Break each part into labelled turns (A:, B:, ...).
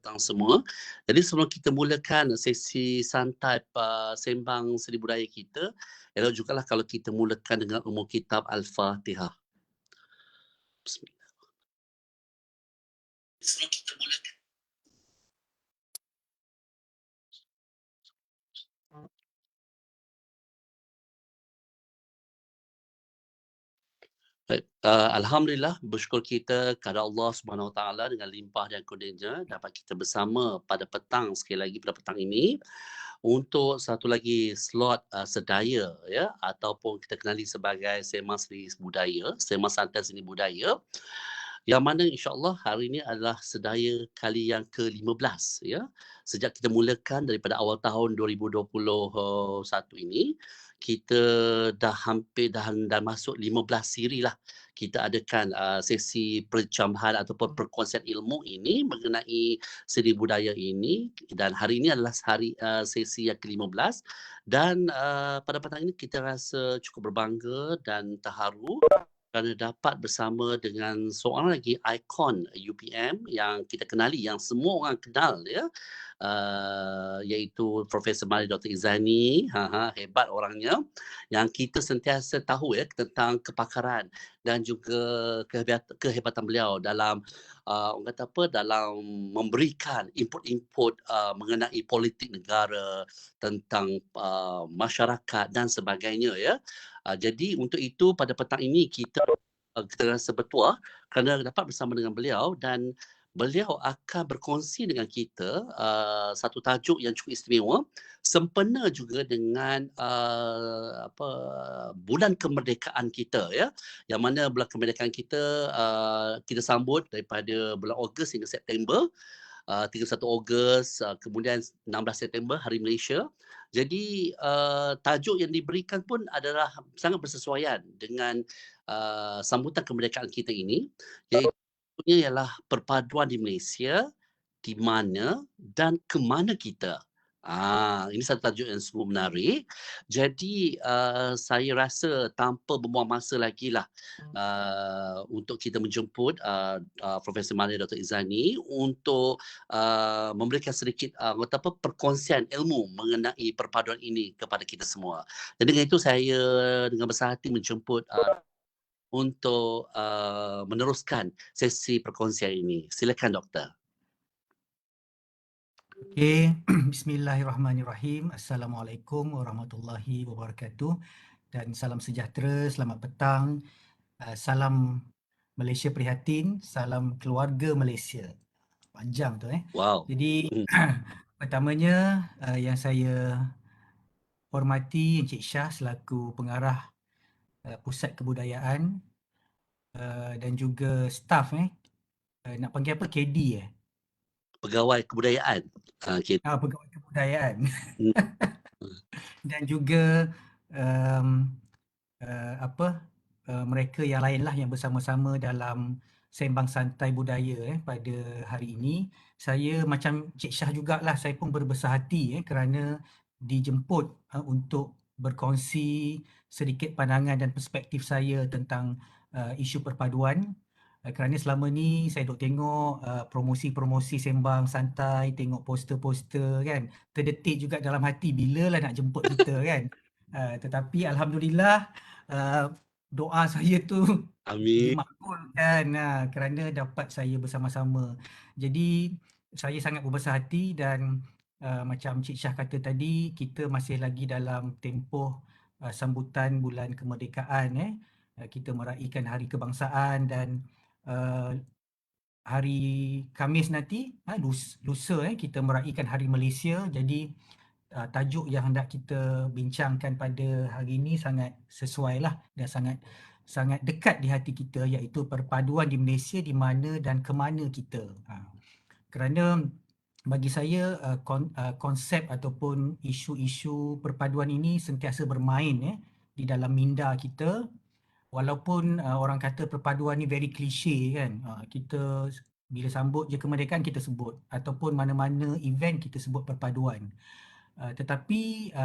A: petang semua. Jadi sebelum kita mulakan sesi santai sembang seni budaya kita, elok jugalah kalau kita mulakan dengan umum kitab Al-Fatihah. Bismillah. Sebelum kita mulakan. Baik, alhamdulillah bersyukur kita kepada Allah Subhanahu Wa Taala dengan limpah dan kurnianya dapat kita bersama pada petang sekali lagi pada petang ini untuk satu lagi slot sedaya ya ataupun kita kenali sebagai sembang seni budaya, sembang santai seni budaya yang mana insya-Allah hari ini adalah sedaya kali yang ke-15 ya. Sejak kita mulakan daripada awal tahun 2021 ini kita dah masuk 15 siri lah kita adakan sesi percambahan ataupun perkongsian ilmu ini mengenai seni budaya ini dan hari ini adalah sesi yang ke-15 dan pada petang ini kita rasa cukup berbangga dan terharu kerana dapat bersama dengan seorang lagi ikon UPM yang kita kenali, yang semua orang kenal ya, iaitu Profesor Mari Dr. Izani, hebat orangnya, yang kita sentiasa tahu ya tentang kepakaran dan juga kehebatan beliau dalam orang kata apa, dalam memberikan input-input mengenai politik negara, tentang masyarakat dan sebagainya ya. Jadi untuk itu pada petang ini kita rasa bertuah kerana dapat bersama dengan beliau dan beliau akan berkongsi dengan kita satu tajuk yang cukup istimewa sempena juga dengan bulan kemerdekaan kita ya, yang mana bulan kemerdekaan kita kita sambut daripada bulan Ogos hingga September. 31 Ogos, kemudian 16 September Hari Malaysia. Jadi tajuk yang diberikan pun adalah sangat bersesuaian dengan sambutan kemerdekaan kita ini, iaitu ialah perpaduan di Malaysia, di mana dan ke mana kita. Ini satu tajuk yang sungguh menarik. Jadi saya rasa tanpa membuang masa lagi lah untuk kita menjemput Profesor Mari Dr. Izani untuk memberikan sedikit perkongsian ilmu mengenai perpaduan ini kepada kita semua. Dan dengan itu saya dengan besar hati menjemput untuk meneruskan sesi perkongsian ini. Silakan doktor.
B: Okey, bismillahirrahmanirrahim. Assalamualaikum warahmatullahi wabarakatuh dan salam sejahtera, selamat petang. Salam Malaysia Prihatin, salam keluarga Malaysia. Panjang tu
A: Wow.
B: Jadi pertamanya yang saya hormati Encik Shah selaku pengarah Pusat Kebudayaan dan juga staf nak panggil apa, KD
A: Pegawai Kebudayaan.
B: Pegawai Kebudayaan.
A: Hmm.
B: Dan juga mereka yang lainlah yang bersama-sama dalam sembang santai budaya pada hari ini. Saya macam Cik Shah jugalah, saya pun berbesar hati kerana dijemput untuk berkongsi sedikit pandangan dan perspektif saya tentang isu perpaduan. Kerana selama ni saya duk tengok promosi-promosi sembang santai, tengok poster-poster kan, terdetik juga dalam hati bilalah nak jemput kita kan. Tetapi alhamdulillah doa saya tu
A: Amin.
B: dimakbulkan kerana dapat saya bersama-sama. Jadi saya sangat berbesar hati dan macam Cik Shah kata tadi, kita masih lagi dalam tempoh sambutan bulan kemerdekaan. Kita meraihkan hari kebangsaan dan hari Khamis nanti, lusa kita meraihkan Hari Malaysia. Jadi tajuk yang hendak kita bincangkan pada hari ini sangat sesuai lah dan sangat dekat di hati kita, iaitu perpaduan di Malaysia, di mana dan ke mana kita. Kerana bagi saya konsep ataupun isu-isu perpaduan ini sentiasa bermain di dalam minda kita. Walaupun orang kata perpaduan ni very cliche kan, kita bila sambut je kemerdekaan kita sebut, ataupun mana-mana event kita sebut perpaduan. Tetapi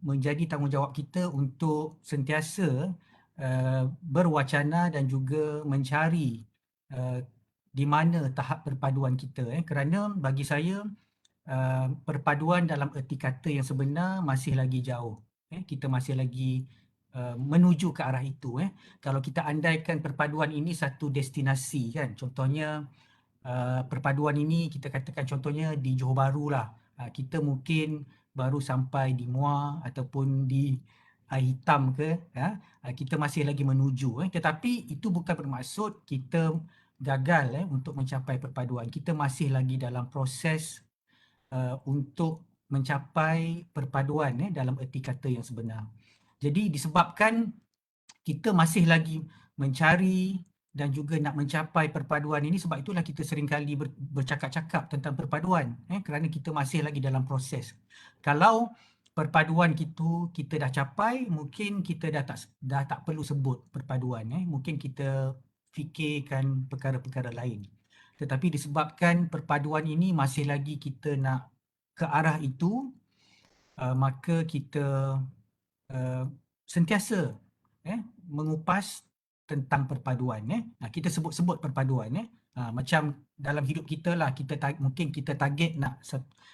B: menjadi tanggungjawab kita untuk sentiasa berwacana dan juga mencari di mana tahap perpaduan kita, kerana bagi saya perpaduan dalam erti kata yang sebenar masih lagi jauh. Kita masih lagi menuju ke arah itu. Kalau kita andaikan perpaduan ini satu destinasi kan, contohnya perpaduan ini kita katakan contohnya di Johor Bahru lah. Kita mungkin baru sampai di Muar ataupun di Air Hitam ke, kita masih lagi menuju. Tetapi itu bukan bermaksud kita gagal untuk mencapai perpaduan. Kita masih lagi dalam proses untuk mencapai perpaduan dalam erti kata yang sebenar. Jadi disebabkan kita masih lagi mencari dan juga nak mencapai perpaduan ini, sebab itulah kita seringkali bercakap-cakap tentang perpaduan, kerana kita masih lagi dalam proses. Kalau perpaduan kita dah capai, mungkin kita dah tak perlu sebut perpaduan, mungkin kita fikirkan perkara-perkara lain. Tetapi disebabkan perpaduan ini masih lagi kita nak ke arah itu, maka kita sentiasa mengupas tentang perpaduan. Kita sebut-sebut perpaduan. Macam dalam hidup kita lah, mungkin kita target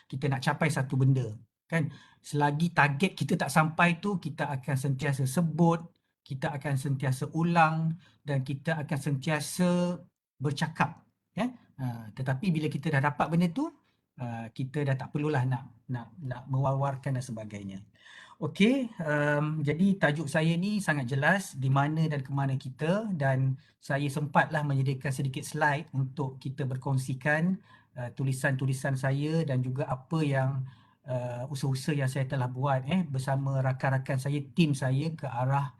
B: kita nak capai satu benda. Kan? Selagi target kita tak sampai tu, kita akan sentiasa sebut, kita akan sentiasa ulang dan kita akan sentiasa bercakap. Tetapi bila kita dah dapat benda tu, kita dah tak perlulah nak mewar-warkan dan sebagainya. Okey, jadi tajuk saya ni sangat jelas di mana dan ke mana kita, dan saya sempatlah menyediakan sedikit slide untuk kita berkongsikan tulisan-tulisan saya dan juga apa yang usaha-usaha yang saya telah buat bersama rakan-rakan saya, tim saya ke arah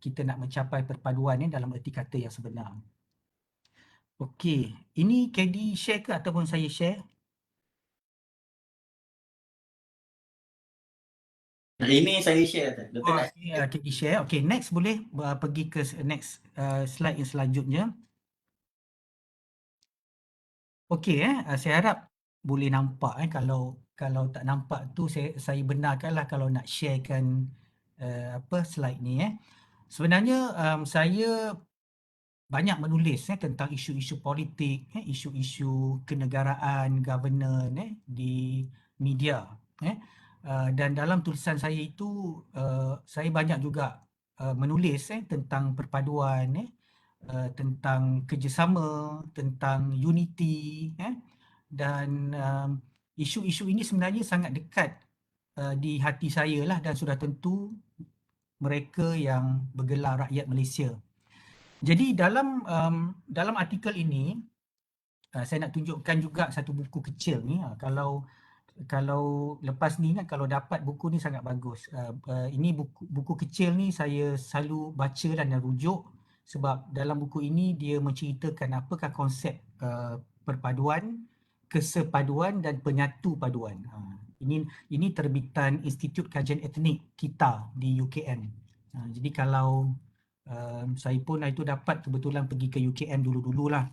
B: kita nak mencapai perpaduan dalam erti kata yang sebenar. Okey, ini KD share ke ataupun saya share?
C: Ini saya share.
B: KD share. Okey, next boleh pergi ke next slide yang selanjutnya. Okey, saya harap boleh nampak. Kalau tak nampak tu saya benarkanlah kalau nak sharekan slide ni. Sebenarnya saya banyak menulis tentang isu-isu politik, isu-isu kenegaraan, governance di media. Dan dalam tulisan saya itu saya banyak juga menulis tentang perpaduan, tentang kerjasama, tentang unity, dan isu-isu ini sebenarnya sangat dekat di hati saya lah, dan sudah tentu mereka yang bergelar rakyat Malaysia. Jadi dalam artikel ini saya nak tunjukkan juga satu buku kecil ni. Kalau lepas ni kan, kalau dapat buku ni sangat bagus. Ini buku kecil ni saya selalu baca dan rujuk, sebab dalam buku ini dia menceritakan apakah konsep perpaduan, kesepaduan dan penyatu paduan. Ini terbitan Institut Kajian Etnik kita di UKM. Jadi kalau saya pun itu dapat kebetulan pergi ke UKM dulu-dululah.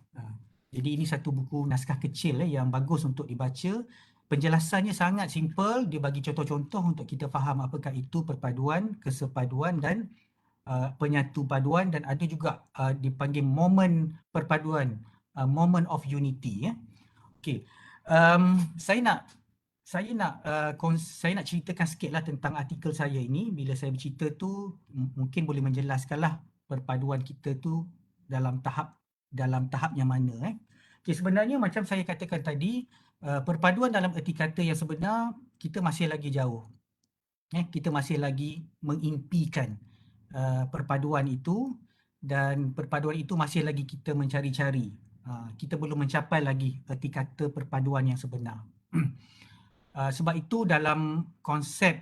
B: Jadi ini satu buku naskah kecil yang bagus untuk dibaca. Penjelasannya sangat simple, dia bagi contoh-contoh untuk kita faham apakah itu perpaduan, kesepaduan dan penyatu paduan, dan ada juga dipanggil momen perpaduan, moment of unity. Okey. Saya nak ceritakan sikitlah tentang artikel saya ini. Bila saya bercerita tu mungkin boleh menjelaskanlah perpaduan kita tu dalam tahap yang mana. Okay, sebenarnya macam saya katakan tadi, perpaduan dalam erti kata yang sebenar kita masih lagi jauh. Kita masih lagi mengimpikan perpaduan itu, dan perpaduan itu masih lagi kita mencari-cari. Kita belum mencapai lagi erti kata perpaduan yang sebenar. Sebab itu dalam konsep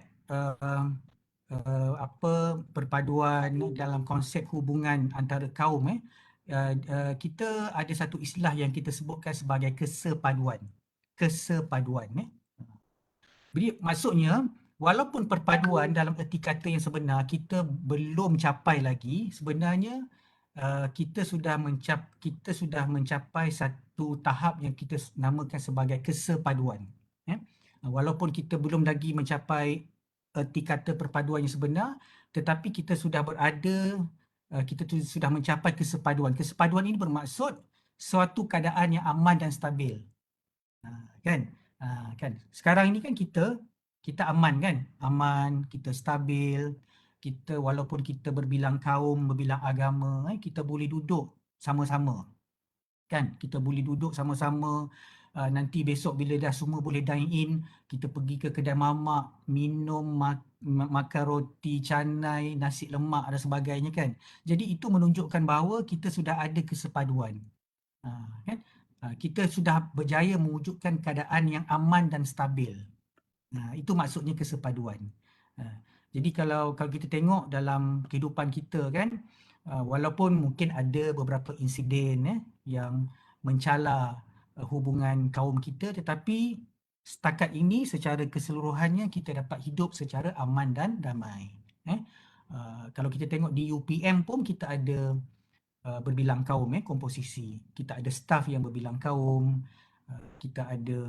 B: perpaduan, dalam konsep hubungan antara kaum, kita ada satu istilah yang kita sebutkan sebagai kesepaduan. Jadi maksudnya walaupun perpaduan dalam erti kata yang sebenar kita belum capai lagi, sebenarnya kita sudah mencapai satu tahap yang kita namakan sebagai kesepaduan. Walaupun kita belum lagi mencapai erti kata perpaduan yang sebenar, tetapi kita sudah berada, kita sudah mencapai kesepaduan. Kesepaduan ini bermaksud suatu keadaan yang aman dan stabil. Kan? Kan? Sekarang ini kan kita aman kan? Aman, kita stabil, kita walaupun kita berbilang kaum, berbilang agama, kita boleh duduk sama-sama. Kan? Kita boleh duduk sama-sama. Nanti besok bila dah semua boleh dine in, kita pergi ke kedai mamak, minum, makan roti canai, nasi lemak dan sebagainya kan. Jadi itu menunjukkan bahawa kita sudah ada kesepaduan. Kan? Kita sudah berjaya mewujudkan keadaan yang aman dan stabil. Itu maksudnya kesepaduan. Jadi kalau kita tengok dalam kehidupan kita kan, walaupun mungkin ada beberapa insiden yang mencala hubungan kaum kita, tetapi setakat ini secara keseluruhannya kita dapat hidup secara aman dan damai. Kalau kita tengok di UPM pun kita ada berbilang kaum komposisi. Kita ada staf yang berbilang kaum, kita ada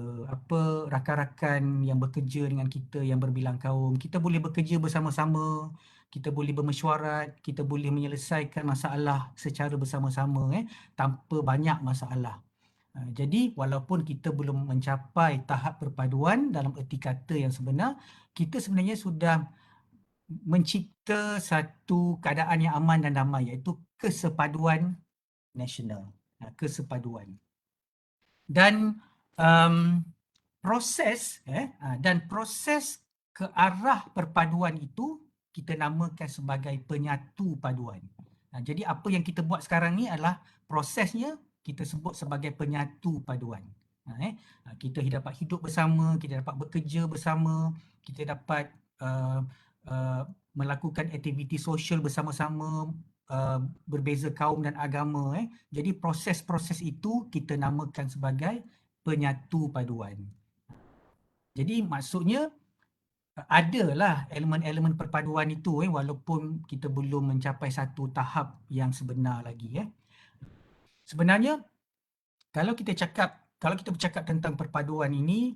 B: rakan-rakan yang bekerja dengan kita yang berbilang kaum. Kita boleh bekerja bersama-sama, kita boleh bermesyuarat, kita boleh menyelesaikan masalah secara bersama-sama tanpa banyak masalah. Jadi walaupun kita belum mencapai tahap perpaduan dalam erti kata yang sebenar, kita sebenarnya sudah mencipta satu keadaan yang aman dan damai, iaitu kesepaduan nasional. Kesepaduan. Dan proses ke arah perpaduan itu kita namakan sebagai penyatu paduan. Jadi apa yang kita buat sekarang ni adalah prosesnya kita sebut sebagai penyatu paduan. Kita dapat hidup bersama, kita dapat bekerja bersama, kita dapat melakukan aktiviti sosial bersama-sama, berbeza kaum dan agama. Jadi proses-proses itu kita namakan sebagai penyatu paduan. Jadi maksudnya adalah elemen-elemen perpaduan itu walaupun kita belum mencapai satu tahap yang sebenar lagi. Sebenarnya kalau kita bercakap tentang perpaduan ini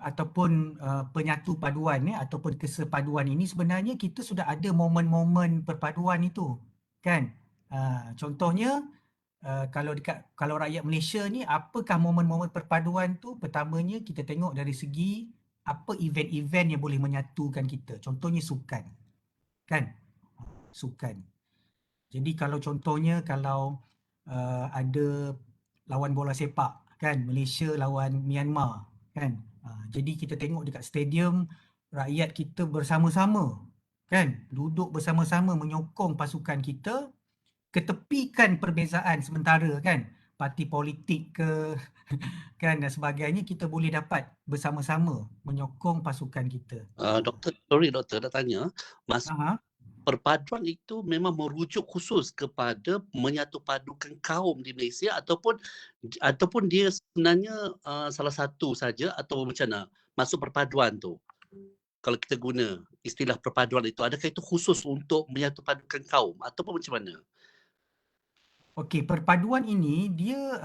B: ataupun penyatu paduan ataupun kesepaduan ini, sebenarnya kita sudah ada momen-momen perpaduan itu kan. Contohnya kalau rakyat Malaysia ni, apakah momen-momen perpaduan tu? Pertamanya kita tengok dari segi apa event-event yang boleh menyatukan kita. Contohnya sukan kan, sukan. Jadi kalau contohnya ada lawan bola sepak kan, Malaysia lawan Myanmar kan. Jadi kita tengok dekat stadium, rakyat kita bersama-sama kan, duduk bersama-sama menyokong pasukan kita, ketepikan perbezaan sementara kan, parti politik ke kan dan sebagainya, kita boleh dapat bersama-sama menyokong pasukan kita.
A: Doktor nak tanya, perpaduan itu memang merujuk khusus kepada menyatupadukan kaum di Malaysia ataupun dia sebenarnya salah satu saja, atau macam mana maksud perpaduan tu? Kalau kita guna istilah perpaduan itu, adakah itu khusus untuk menyatupadukan kaum ataupun macam mana?
B: Okey, perpaduan ini dia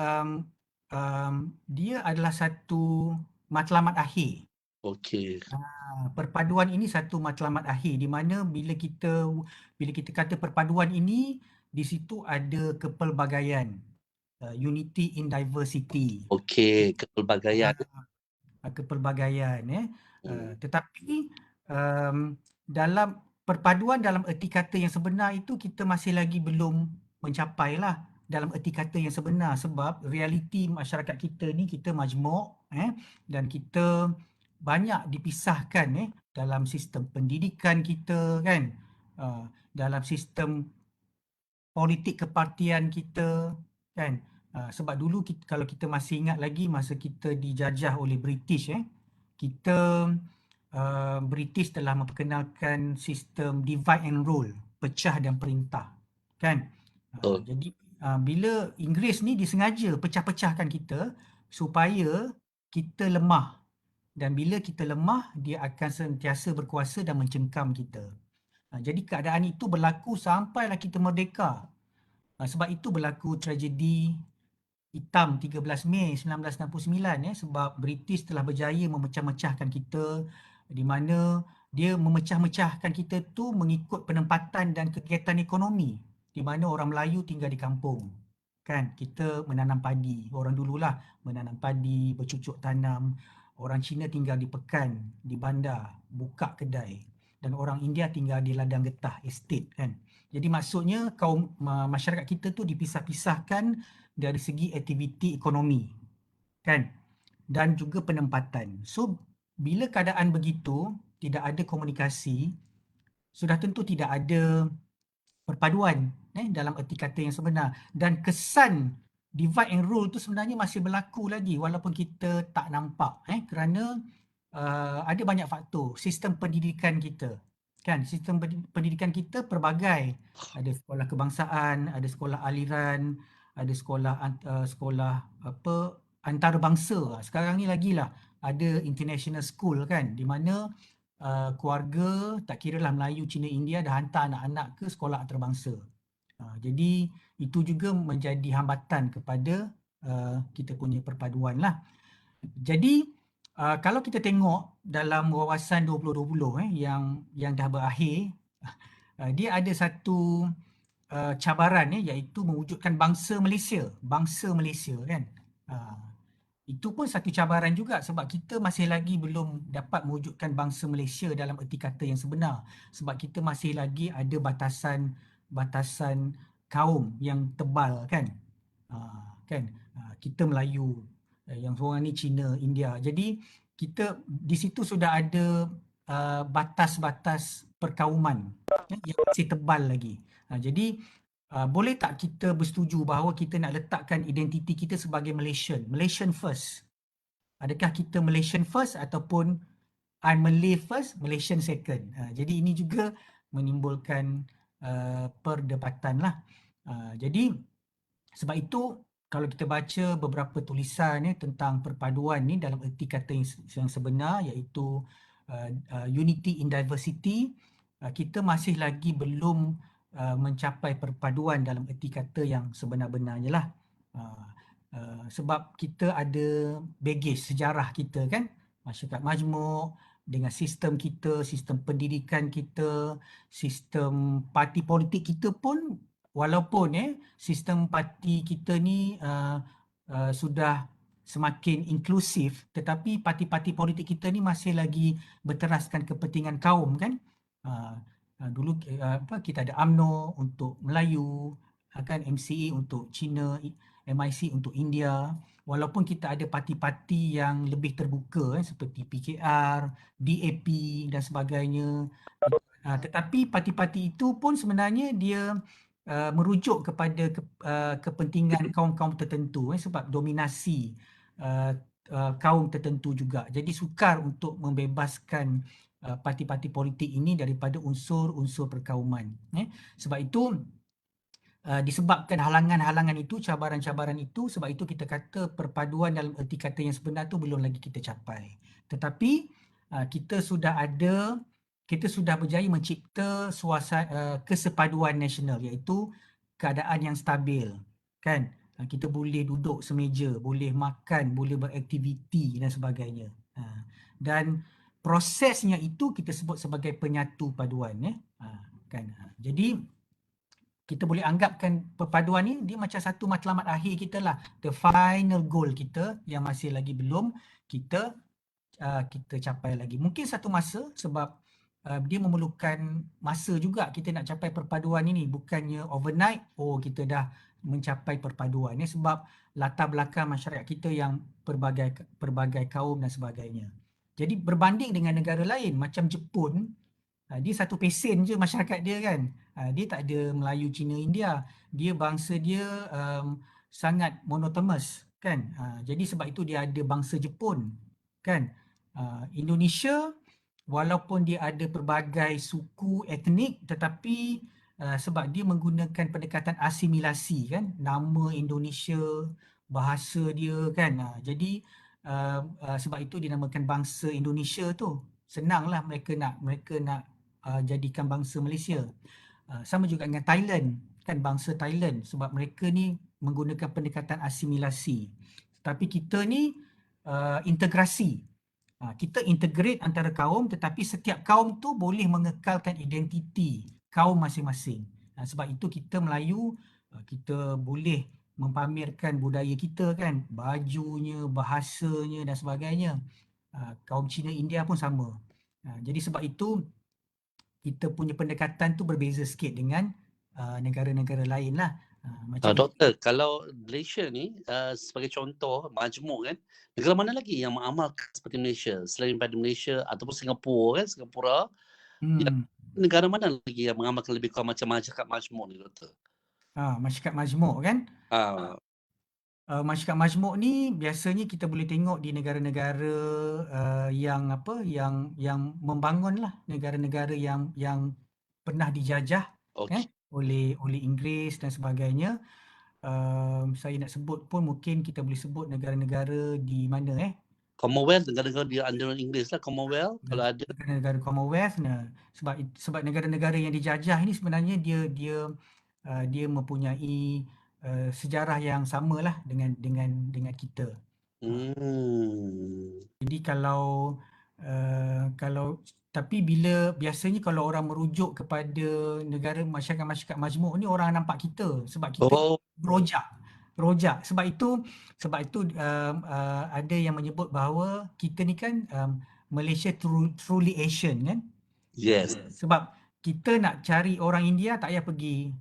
B: adalah satu matlamat akhir.
A: Okey.
B: Perpaduan ini satu matlamat akhir, di mana bila kita kata perpaduan ini, di situ ada kepelbagaian, unity in diversity.
A: Okey, kepelbagaian.
B: Kepelbagaian tetapi dalam perpaduan dalam erti kata yang sebenar itu, kita masih lagi belum mencapailah dalam erti kata yang sebenar, sebab realiti masyarakat kita ni, kita majmuk dan kita banyak dipisahkan dalam sistem pendidikan kita kan, dalam sistem politik kepartian kita kan. Sebab dulu kalau kita masih ingat lagi masa kita dijajah oleh British, British telah memperkenalkan sistem divide and rule, pecah dan perintah kan. Jadi bila Inggeris ni disengaja pecah-pecahkan kita supaya kita lemah, dan bila kita lemah, dia akan sentiasa berkuasa dan mencengkam kita. Jadi keadaan itu berlaku sampailah kita merdeka. Sebab itu berlaku tragedi hitam 13 Mei 1969 sebab British telah berjaya memecah-mecahkan kita, di mana dia memecah-mecahkan kita tu mengikut penempatan dan kegiatan ekonomi. di mana orang Melayu tinggal di kampung. Kan, kita menanam padi. Orang dululah menanam padi, bercucuk tanam. Orang Cina tinggal di pekan, di bandar, buka kedai. Dan orang India tinggal di ladang getah, estate kan. Jadi maksudnya masyarakat kita tu dipisah-pisahkan dari segi aktiviti ekonomi kan, dan juga penempatan. So bila keadaan begitu, tidak ada komunikasi, sudah tentu tidak ada perpaduan dalam erti kata yang sebenar, dan kesan divide and rule tu sebenarnya masih berlaku lagi walaupun kita tak nampak kerana ada banyak faktor. Sistem pendidikan kita kan, sistem pendidikan kita pelbagai, ada sekolah kebangsaan, ada sekolah aliran, ada sekolah apa antarabangsa. Sekarang ni lagilah ada international school kan, di mana keluarga tak kiralah Melayu, Cina, India dah hantar anak-anak ke sekolah antarabangsa. Jadi itu juga menjadi hambatan kepada kita punya perpaduan lah. Jadi kalau kita tengok dalam wawasan 2020 yang dah berakhir, dia ada satu cabaran iaitu mewujudkan bangsa Malaysia kan. Itu pun satu cabaran juga sebab kita masih lagi belum dapat mewujudkan bangsa Malaysia dalam erti kata yang sebenar, sebab kita masih lagi ada batasan kaum yang tebal kan. Kita Melayu, yang seorang ni Cina, India. Jadi kita di situ sudah ada batas-batas perkauman yang masih tebal lagi. Jadi boleh tak kita bersetuju bahawa kita nak letakkan identiti kita sebagai Malaysian first? Adakah kita Malaysian first ataupun I'm Malay first, Malaysian second? Jadi ini juga menimbulkan perdebatan lah. Jadi sebab itu kalau kita baca beberapa tulisan tentang perpaduan ni dalam erti kata yang sebenar, iaitu unity in diversity, kita masih lagi belum mencapai perpaduan dalam erti kata yang sebenar-benarnya lah. Sebab kita ada baggage sejarah kita kan, masyarakat majmuk dengan sistem kita, sistem pendidikan kita, sistem parti politik kita pun, walaupun sistem parti kita ni sudah semakin inklusif, tetapi parti-parti politik kita ni masih lagi berteraskan kepentingan kaum kan. Dulu kita ada UMNO untuk Melayu, kan, MCA untuk Cina, MIC untuk India. Walaupun kita ada parti-parti yang lebih terbuka seperti PKR, DAP dan sebagainya, tetapi parti-parti itu pun sebenarnya dia merujuk kepada kepentingan kaum-kaum tertentu sebab dominasi kaum tertentu juga. Jadi sukar untuk membebaskan parti-parti politik ini daripada unsur-unsur perkauman. Sebab itu disebabkan halangan-halangan itu, cabaran-cabaran itu, sebab itu kita kata perpaduan dalam erti kata yang sebenar tu belum lagi kita capai. Tetapi kita sudah berjaya mencipta suasana kesepaduan nasional, iaitu keadaan yang stabil kan. Kita boleh duduk semeja, boleh makan, boleh beraktiviti dan sebagainya. Dan prosesnya itu kita sebut sebagai penyatu paduan kan. Jadi kita boleh anggapkan perpaduan ni dia macam satu matlamat akhir kita lah, the final goal kita yang masih lagi belum kita capai lagi. Mungkin satu masa sebab dia memerlukan masa juga kita nak capai perpaduan ini, bukannya overnight kita dah mencapai perpaduan ni, sebab latar belakang masyarakat kita yang pelbagai kaum dan sebagainya. Jadi berbanding dengan negara lain macam Jepun, dia satu pesen je masyarakat dia kan. Dia tak ada Melayu, Cina, India. Dia bangsa dia sangat monotonous kan. Jadi sebab itu dia ada bangsa Jepun kan. Indonesia walaupun dia ada pelbagai suku etnik, tetapi sebab dia menggunakan pendekatan asimilasi kan, nama Indonesia, bahasa dia kan. Jadi sebab itu dinamakan bangsa Indonesia tu. Senanglah mereka nak jadikan bangsa Malaysia. Sama juga dengan Thailand kan, bangsa Thailand, sebab mereka ni menggunakan pendekatan asimilasi. Tapi kita ni integrasi. Kita integrate antara kaum, tetapi setiap kaum tu boleh mengekalkan identiti kaum masing-masing. Sebab itu kita Melayu, kita boleh mempamerkan budaya kita kan, bajunya, bahasanya dan sebagainya. Kaum Cina India pun sama. Jadi sebab itu kita punya pendekatan tu berbeza sikit dengan negara-negara lain lah. Macam
A: Doktor, kalau Malaysia ni sebagai contoh majmuk kan, negara mana lagi yang mengamalkan seperti Malaysia selain daripada Malaysia ataupun Singapura kan, Singapura, negara mana lagi yang mengamalkan lebih kurang macam masyarakat majmuk ni, Doktor?
B: masyarakat majmuk kan.
A: Ah,
B: Masyarakat majmuk ni biasanya kita boleh tengok di negara-negara yang membangun lah, negara-negara yang pernah dijajah
A: okey.
B: oleh Inggeris dan sebagainya. Saya nak sebut pun mungkin kita boleh sebut negara-negara di mana
A: Commonwealth, negara-negara di under Inggeris lah, Commonwealth kalau ada.
B: negara-negara Commonwealth. Sebab negara-negara yang dijajah ini sebenarnya dia mempunyai sejarah yang samalah dengan kita. Jadi kalau tapi biasanya kalau orang merujuk kepada masyarakat majmuk ni, orang nampak kita sebab kita berojak. Sebab itu ada yang menyebut bahawa kita ni kan Malaysia truly Asian kan.
A: Yes.
B: Sebab kita nak cari orang India tak payah pergi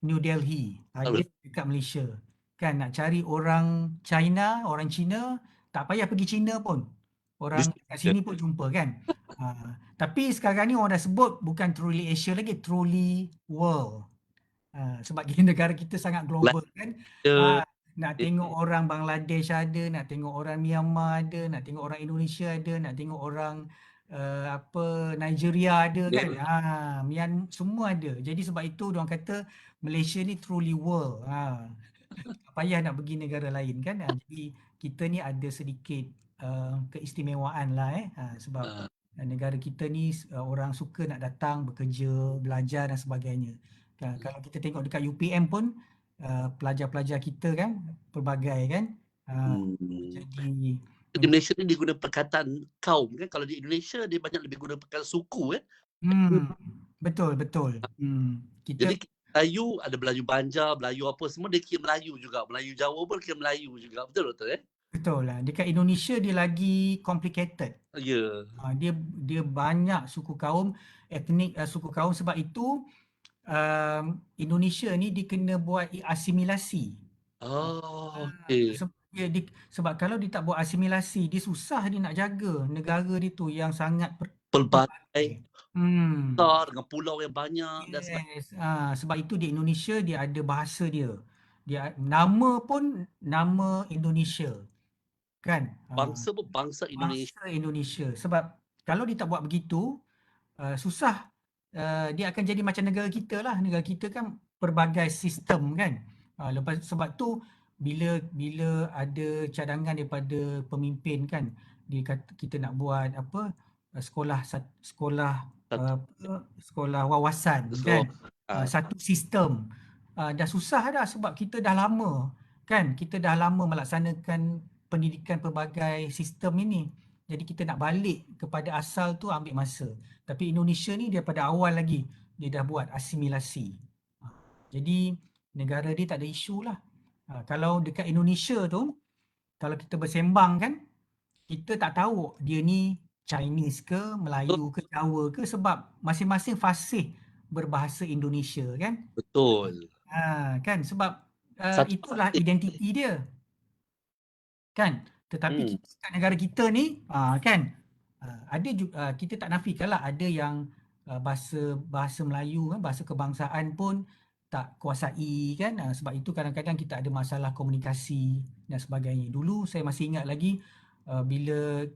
B: New Delhi, ada dekat Malaysia. Kan nak cari orang China, orang Cina, tak payah pergi China pun. Orang kat sini pun jumpa kan. Tapi sekarang ni orang dah sebut bukan truly Asia lagi, truly world. Sebab negara kita sangat global kan. Nak tengok orang Bangladesh ada, nak tengok orang Myanmar ada, nak tengok orang Indonesia ada, nak tengok orang Nigeria ada kan. Semua ada. Jadi sebab itu diorang kata Malaysia ni truly world. Tak payah nak pergi negara lain kan. Jadi kita ni ada sedikit keistimewaan lah sebab negara kita ni orang suka nak datang bekerja, belajar dan sebagainya. Kalau kita tengok dekat UPM pun pelajar-pelajar kita kan pelbagai kan. Jadi
A: di Malaysia ni diguna perkataan kaum kan, kalau di Indonesia dia banyak lebih guna perkataan suku
B: betul.
A: Jadi Melayu ada Melayu Banjar, Melayu apa semua dia kira Melayu juga. Melayu Jawa pun kira Melayu juga. Betul Doktor
B: Betul lah. Dekat Indonesia dia lagi complicated.
A: Ya.
B: Dia banyak suku kaum, etnik suku kaum. Sebab itu Indonesia ni dia kena buat asimilasi.
A: Okey.
B: Sebab kalau dia tak buat asimilasi, dia susah dia nak jaga negara dia tu yang sangat
A: pelbagai besar dengan pulau yang banyak dan
B: sebagainya. Sebab itu di Indonesia dia ada bahasa dia. Nama pun nama Indonesia. Kan?
A: Bangsa pun bangsa Indonesia.
B: Bangsa Indonesia. Sebab kalau dia tak buat begitu, susah. Dia akan jadi macam negara kita lah. Negara kita kan pelbagai sistem kan. Sebab tu bila ada cadangan daripada pemimpin kan, dia kata kita nak buat sekolah wawasan kan. Satu sistem. Dah susah dah sebab kita dah lama kan. Kita dah lama melaksanakan pendidikan pelbagai sistem ini. Jadi kita nak balik kepada asal tu ambil masa. Tapi Indonesia ni daripada awal lagi dia dah buat asimilasi. Jadi negara dia tak ada isu lah. Kalau dekat Indonesia tu, kalau kita bersembang kan, kita tak tahu dia ni Chinese ke, Melayu ke, Jawa ke, sebab masing-masing fasih berbahasa Indonesia kan.
A: Betul.
B: Kan sebab itulah identiti dia. Kan? Tetapi kat negara kita ni kan ada juga, kita tak nafikan lah ada yang bahasa Melayu kan, bahasa kebangsaan pun tak kuasai kan. Sebab itu kadang-kadang kita ada masalah komunikasi dan sebagainya. Dulu saya masih ingat lagi bila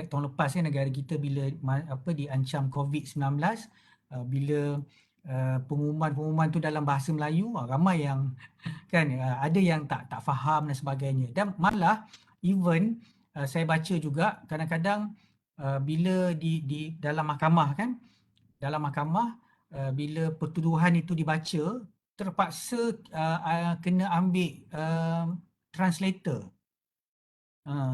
B: tahun lepas kan negara kita bila diancam COVID-19, bila pengumuman tu dalam bahasa Melayu, ramai yang kan ada yang tak faham dan sebagainya. Dan malah even saya baca juga kadang-kadang bila di dalam mahkamah kan, bila pertuduhan itu dibaca, terpaksa kena ambil translator.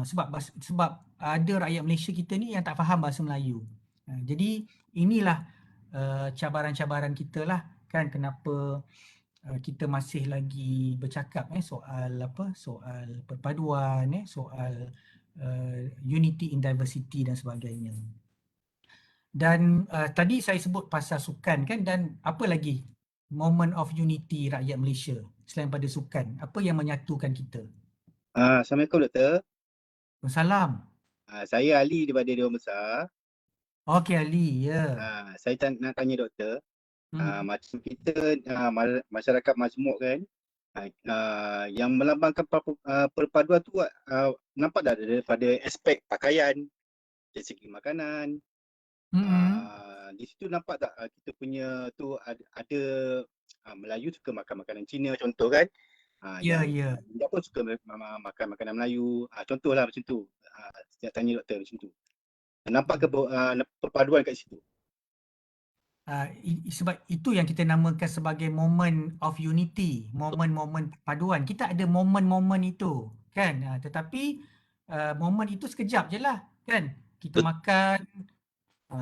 B: Sebab ada rakyat Malaysia kita ni yang tak faham bahasa Melayu. Jadi inilah cabaran-cabaran kita lah kan kenapa kita masih lagi bercakap soal soal perpaduan, soal unity in diversity dan sebagainya. Dan tadi saya sebut pasal sukan kan, dan apa lagi moment of unity rakyat Malaysia selain pada sukan? Apa yang menyatukan kita?
D: Assalamualaikum Doktor.
B: Salam.
D: Saya Ali daripada Dewan Besar.
B: Okey Ali, ya.
D: Saya nak tanya Doktor,
B: Hmm.
D: macam kita masyarakat majmuk kan, yang melambangkan perpaduan tu nampak tak daripada aspek pakaian, dari segi makanan, di situ nampak tak kita punya tu ada Melayu suka makan makanan Cina contoh kan,
B: Ya,
D: yang
B: ya.
D: India pun suka makan makanan Melayu, contohlah macam tu. Saya tanya Doktor macam tu. Nampak ke perpaduan kat situ?
B: Sebab itu yang kita namakan sebagai moment of unity, momen-momen perpaduan. Kita ada momen-momen itu, kan? Tetapi momen itu sekejap je lah, kan? Kita makan,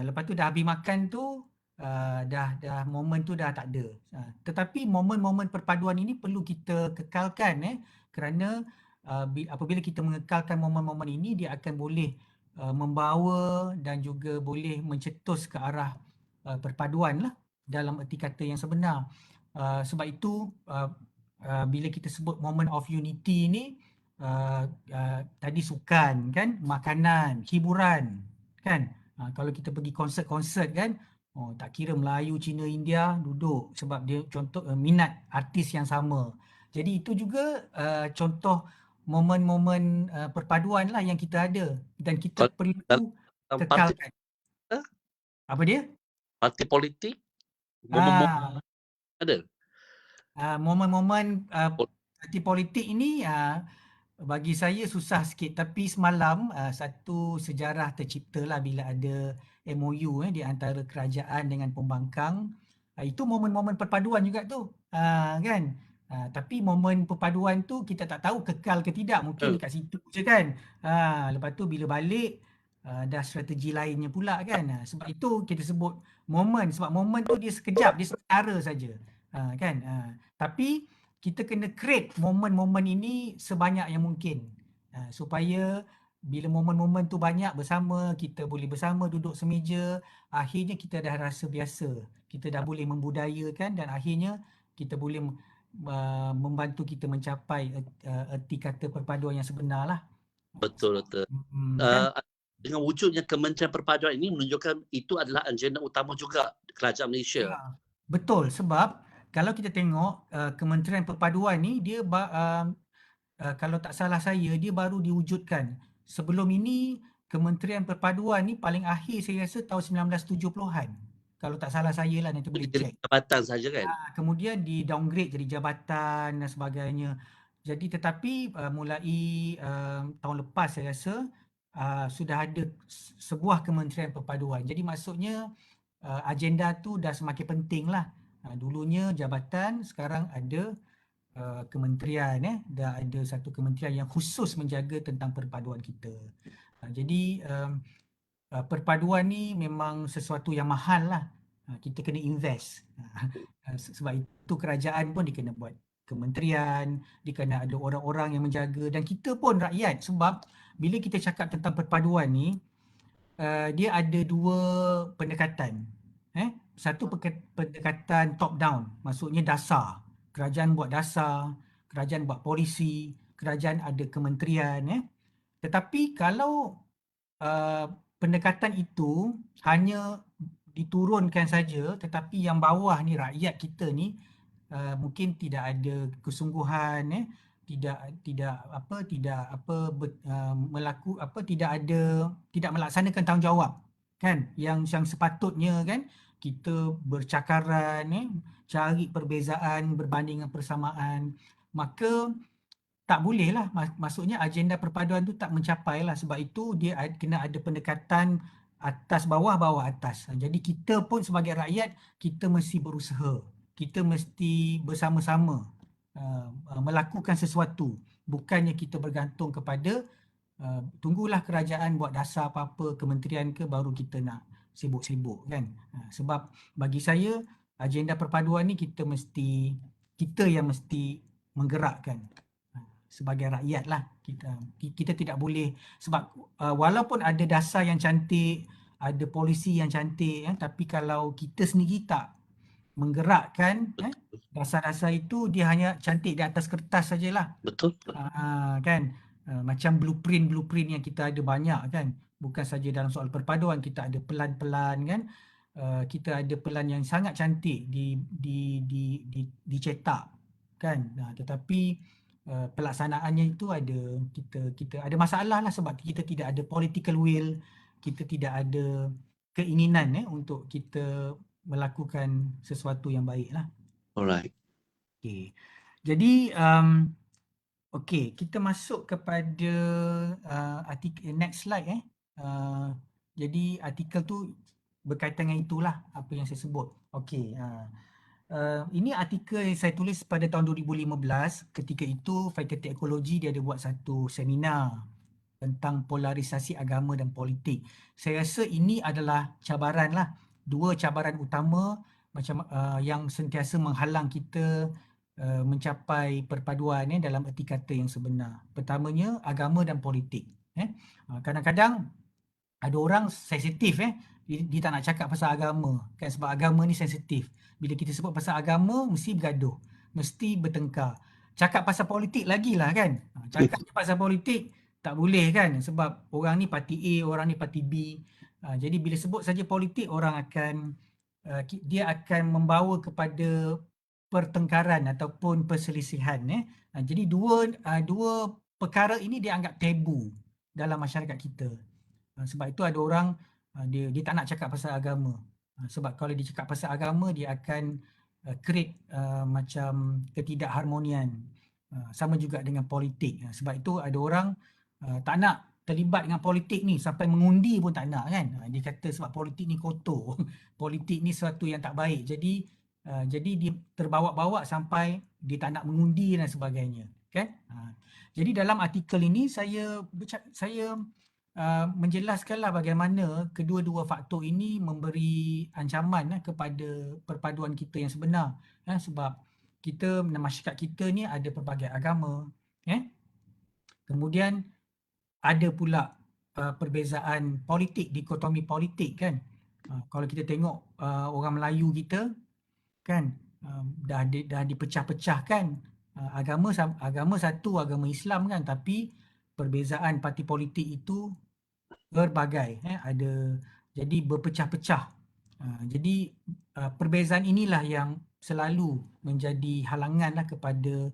B: lepas tu dah habis makan tu, dah momen tu dah tak ada. Tetapi momen-momen perpaduan ini perlu kita kekalkan, kerana apabila kita mengekalkan momen-momen ini, dia akan boleh membawa dan juga boleh mencetus ke arah perpaduan lah dalam erti kata yang sebenar. Sebab itu bila kita sebut moment of unity ni, tadi sukan kan, makanan, hiburan kan. Kalau kita pergi konsert-konsert kan, tak kira Melayu, Cina, India duduk sebab dia contoh minat artis yang sama. Jadi itu juga contoh momen-momen perpaduan lah yang kita ada dan kita perlu
A: Parti
B: kekalkan. Apa dia?
A: parti politik, momen-momen ada.
B: Momen-momen parti politik ini bagi saya susah sikit, tapi semalam satu sejarah terciptalah bila ada MOU di antara kerajaan dengan pembangkang. Itu momen-momen perpaduan juga tu, kan. Tapi momen perpaduan tu kita tak tahu kekal ke tidak, mungkin dekat situ je kan. Lepas tu bila balik dah strategi lainnya pula kan. Sebab itu kita sebut momen, sebab momen tu dia sekejap, dia sementara saja. Kan. Tapi kita kena create momen-momen ini sebanyak yang mungkin, supaya bila momen-momen tu banyak bersama, kita boleh bersama duduk semeja, akhirnya kita dah rasa biasa, kita dah boleh membudayakan dan akhirnya kita boleh membantu kita mencapai erti kata perpaduan yang sebenar lah.
A: Betul.
B: Kan?
A: Dengan wujudnya Kementerian Perpaduan ini menunjukkan itu adalah agenda utama juga kerajaan Malaysia.
B: Ya, betul, sebab kalau kita tengok Kementerian Perpaduan ni dia kalau tak salah saya dia baru diwujudkan. Sebelum ini Kementerian Perpaduan ni paling akhir saya rasa tahun 1970-an. Kalau tak salah saya lah, nanti boleh
A: Jadi
B: check.
A: jabatan saja kan.
B: Kemudian di downgrade jadi jabatan dan sebagainya. Jadi tetapi mulai tahun lepas saya rasa sudah ada sebuah Kementerian Perpaduan. Jadi maksudnya agenda tu dah semakin penting lah. Dulunya jabatan, sekarang ada kementerian, dah ada satu kementerian yang khusus menjaga tentang perpaduan kita. Jadi perpaduan ni memang sesuatu yang mahal lah. Kita kena invest. Sebab itu kerajaan pun dia kena buat kementerian, dia kena ada orang-orang yang menjaga, dan kita pun rakyat, sebab bila kita cakap tentang perpaduan ni, dia ada dua pendekatan. Satu pendekatan top down, maksudnya dasar. Kerajaan buat dasar, kerajaan buat polisi, kerajaan ada kementerian. Tetapi kalau pendekatan itu hanya diturunkan saja, tetapi yang bawah ni, rakyat kita ni mungkin tidak ada kesungguhan, tidak melaksanakan tanggungjawab kan, yang sepatutnya kan, kita bercakaran, cari perbezaan berbanding dengan persamaan, maka tak boleh lah, maksudnya agenda perpaduan tu tak mencapai lah. Sebab itu dia kena ada pendekatan atas bawah, bawah atas. Jadi kita pun sebagai rakyat, kita mesti berusaha, kita mesti bersama-sama melakukan sesuatu. Bukannya kita bergantung kepada tunggulah kerajaan buat dasar apa-apa, kementerian ke, baru kita nak sibuk-sibuk kan. Sebab bagi saya agenda perpaduan ni kita yang mesti menggerakkan sebagai rakyat lah. Kita tidak boleh, sebab walaupun ada dasar yang cantik, ada polisi yang cantik, tapi kalau kita sendiri tak menggerakkan dasar-dasar itu, dia hanya cantik di atas kertas sajalah.
A: Betul.
B: Kan, macam blueprint yang kita ada banyak kan, bukan saja dalam soal perpaduan, kita ada pelan-pelan kan, kita ada pelan yang sangat cantik dicetak kan, tetapi pelaksanaannya itu kita ada masalah lah, sebab kita tidak ada political will, kita tidak ada keinginan untuk kita melakukan sesuatu yang baik lah.
A: Alright.
B: Okay. Jadi okey, kita masuk kepada artikel next slide jadi artikel tu berkaitan dengan itulah apa yang saya sebut. Okey, ini artikel yang saya tulis pada tahun 2015. Ketika itu Fakulti Ekologi dia ada buat satu seminar tentang polarisasi agama dan politik. Saya rasa ini adalah cabaran lah, dua cabaran utama macam yang sentiasa menghalang kita mencapai perpaduan dalam erti kata yang sebenar. Pertamanya agama dan politik. Kadang-kadang ada orang sensitif dia tak nak cakap pasal agama kan, sebab agama ni sensitif. Bila kita sebut pasal agama mesti bergaduh, mesti bertengkar. Cakap pasal politik lagilah kan. Cakap pasal politik tak boleh kan, sebab orang ni parti A, orang ni parti B. Jadi bila sebut saja politik, orang akan dia akan membawa kepada pertengkaran ataupun perselisihan. Jadi dua perkara ini dianggap tabu dalam masyarakat kita. Sebab itu ada orang dia tak nak cakap pasal agama. Sebab kalau dia cakap pasal agama, dia akan create macam ketidakharmonian. Sama juga dengan politik. Sebab itu ada orang tak nak terlibat dengan politik ni, sampai mengundi pun tak nak kan. Dia kata sebab politik ni kotor. Politik ni sesuatu yang tak baik. Jadi dia terbawa-bawa sampai dia tak nak mengundi dan sebagainya kan. Jadi dalam artikel ini saya menjelaskanlah bagaimana kedua-dua faktor ini memberi ancaman kepada perpaduan kita yang sebenar. Sebab kita, masyarakat kita ni ada pelbagai agama. Kemudian ada pula perbezaan politik, dikotomi politik kan. Kalau kita tengok orang Melayu kita kan, dah dipecah-pecahkan. Agama satu, agama Islam kan, tapi perbezaan parti politik itu berbagai, jadi berpecah-pecah. Jadi perbezaan inilah yang selalu menjadi halangan kepada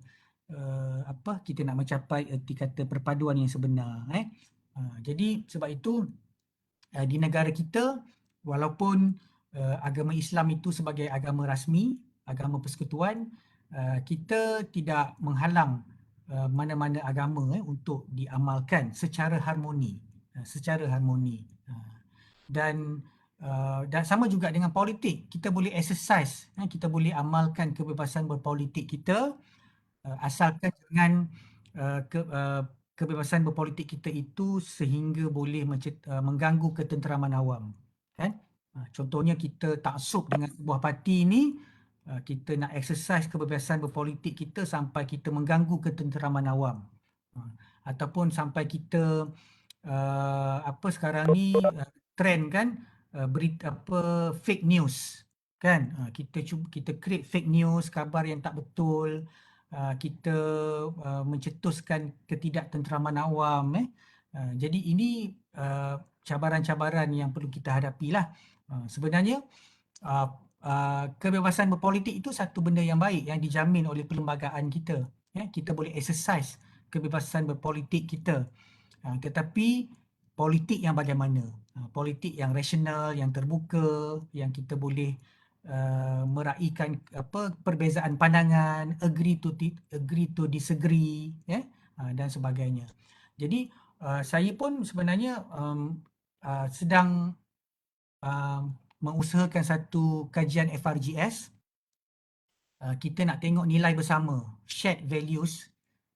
B: kita nak mencapai erti kata perpaduan yang sebenar. Jadi sebab itu di negara kita, walaupun agama Islam itu sebagai agama rasmi, agama persekutuan, kita tidak menghalang mana-mana agama untuk diamalkan secara harmoni. Dan sama juga dengan politik, kita boleh exercise, kita boleh amalkan kebebasan berpolitik kita, asalkan jangan kebebasan berpolitik kita itu sehingga boleh mengganggu ketenteraman awam kan. Contohnya kita taksub dengan sebuah parti ni, kita nak exercise kebebasan berpolitik kita sampai kita mengganggu ketenteraman awam, ataupun sampai kita sekarang ni trend kan, berita fake news kan. Kita create fake news, kabar yang tak betul, kita mencetuskan ketidaktenteraman awam. Jadi ini cabaran-cabaran yang perlu kita hadapilah. Sebenarnya kebebasan berpolitik itu satu benda yang baik yang dijamin oleh perlembagaan kita. Kita boleh exercise kebebasan berpolitik kita. Tetapi politik yang bagaimana? Politik yang rasional, yang terbuka, yang kita boleh meraihkan perbezaan pandangan, agree to disagree, dan sebagainya. Jadi saya pun sebenarnya sedang mengusahakan satu kajian FRGS. Kita nak tengok nilai bersama, shared values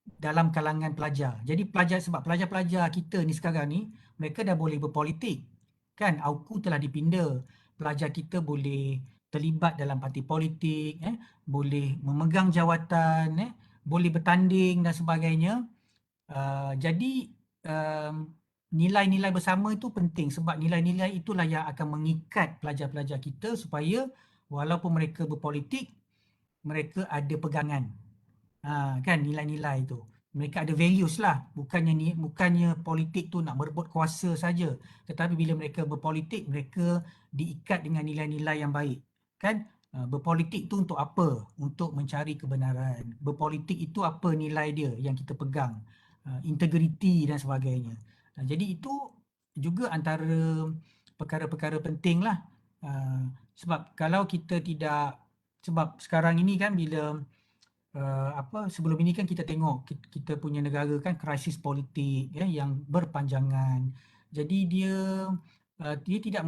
B: dalam kalangan pelajar. Jadi sebab pelajar-pelajar kita ni sekarang ni, mereka dah boleh berpolitik kan. AUKU telah dipinda, pelajar kita boleh terlibat dalam parti politik, boleh memegang jawatan, boleh bertanding dan sebagainya. Jadi nilai-nilai bersama itu penting sebab nilai-nilai itulah yang akan mengikat pelajar-pelajar kita supaya walaupun mereka berpolitik, mereka ada pegangan. Kan nilai-nilai tu. Mereka ada values lah. Bukannya politik tu nak merebut kuasa saja. Tetapi bila mereka berpolitik, mereka diikat dengan nilai-nilai yang baik. Kan? Berpolitik tu untuk apa? Untuk mencari kebenaran. Berpolitik itu apa nilai dia yang kita pegang? Integriti dan sebagainya. Jadi itu juga antara perkara-perkara penting lah. Sebab kalau kita tidak, sebab sekarang ini kan bila sebelum ini kan kita tengok kita punya negara kan krisis politik yang berpanjangan. Jadi dia tidak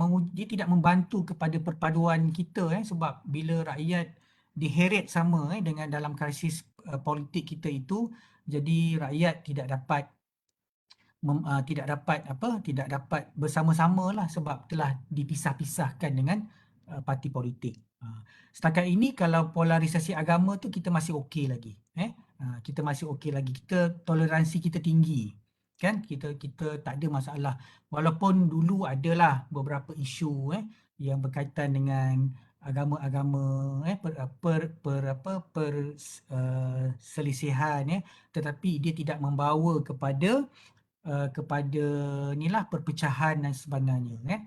B: membantu kepada perpaduan kita sebab bila rakyat diheret sama dengan dalam krisis politik kita itu, jadi rakyat tidak dapat bersama-sama lah sebab telah dipisah-pisahkan dengan parti politik. Setakat ini kalau polarisasi agama tu kita masih okey lagi. Kita masih okey lagi. Toleransi kita tinggi. Kan? Kita tak ada masalah. Walaupun dulu adalah beberapa isu yang berkaitan dengan agama-agama perselisihan tetapi dia tidak membawa kepada inilah perpecahan dan sebenarnya.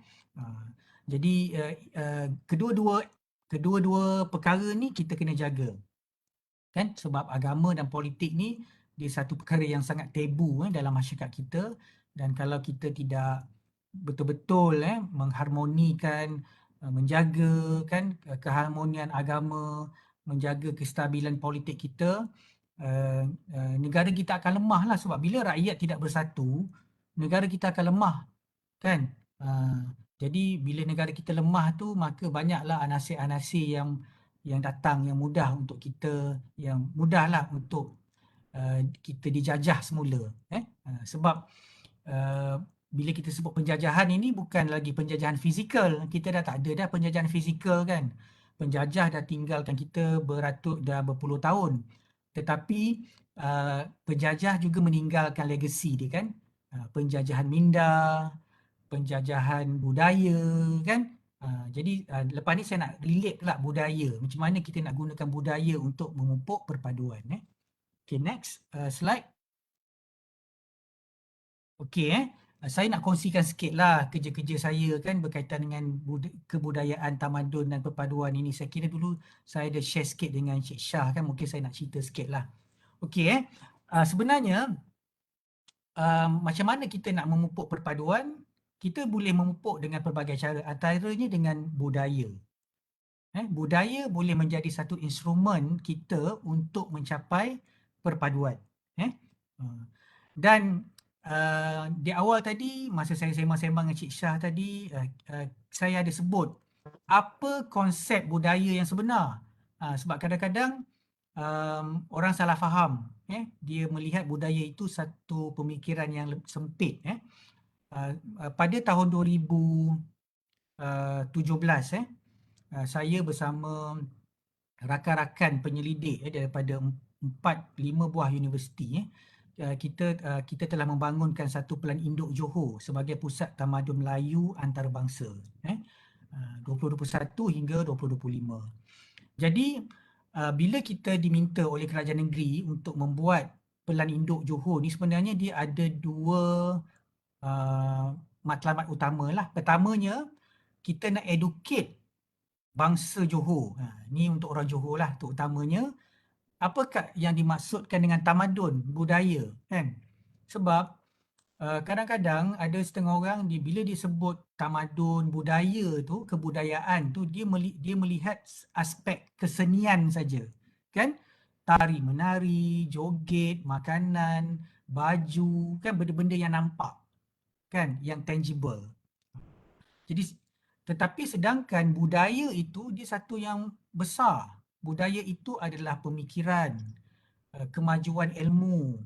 B: Jadi kedua-dua perkara ni kita kena jaga. Kan? Sebab agama dan politik ni dia satu perkara yang sangat tabu dalam masyarakat kita, dan kalau kita tidak betul-betul mengharmonikan, menjaga kan keharmonian agama, menjaga kestabilan politik kita, negara kita akan lemah lah sebab bila rakyat tidak bersatu, negara kita akan lemah. Kan? Jadi bila negara kita lemah tu, maka banyaklah anasir-anasir yang datang yang mudah untuk kita, yang mudahlah untuk kita dijajah semula. Sebab bila kita sebut penjajahan ini bukan lagi penjajahan fizikal. Kita dah tak ada dah penjajahan fizikal kan. Penjajah dah tinggalkan kita berpuluh tahun. Tetapi penjajah juga meninggalkan legasi dia kan. Penjajahan minda, penjajahan budaya kan. Jadi lepas ni saya nak relate pula budaya. Macam mana kita nak gunakan budaya untuk memupuk perpaduan. Okay, next slide. Okay, saya nak kongsikan sikit lah kerja-kerja saya kan berkaitan dengan kebudayaan, tamadun dan perpaduan ini. Saya kira dulu saya ada share sikit dengan Cik Syah kan, mungkin saya nak cerita sikit lah. Okay, sebenarnya macam mana kita nak memupuk perpaduan? Kita boleh memupuk dengan pelbagai cara, antaranya dengan budaya. Budaya boleh menjadi satu instrumen kita untuk mencapai perpaduan. Dan di awal tadi, masa saya sembang-sembang dengan Cik Syah tadi, saya ada sebut apa konsep budaya yang sebenar. Sebab kadang-kadang orang salah faham. Dia melihat budaya itu satu pemikiran yang sempit. Pada tahun 2017, saya bersama rakan-rakan penyelidik daripada 4-5 buah universiti, kita telah membangunkan satu pelan induk Johor sebagai pusat tamadun Melayu antarabangsa 2021 hingga 2025. Jadi bila kita diminta oleh kerajaan negeri untuk membuat pelan induk Johor ni, sebenarnya dia ada dua matlamat utama lah. Pertamanya, kita nak educate bangsa Johor. Ni untuk orang Johor lah terutamanya. Apakah yang dimaksudkan dengan tamadun, budaya kan? Sebab kadang-kadang ada setengah orang bila dia sebut tamadun, budaya tu, kebudayaan tu, dia melihat aspek kesenian saja. Kan? Tari menari, joget, makanan, baju, kan benda-benda yang nampak. Kan? Yang tangible. Jadi tetapi sedangkan budaya itu dia satu yang besar. Budaya itu adalah pemikiran, kemajuan ilmu,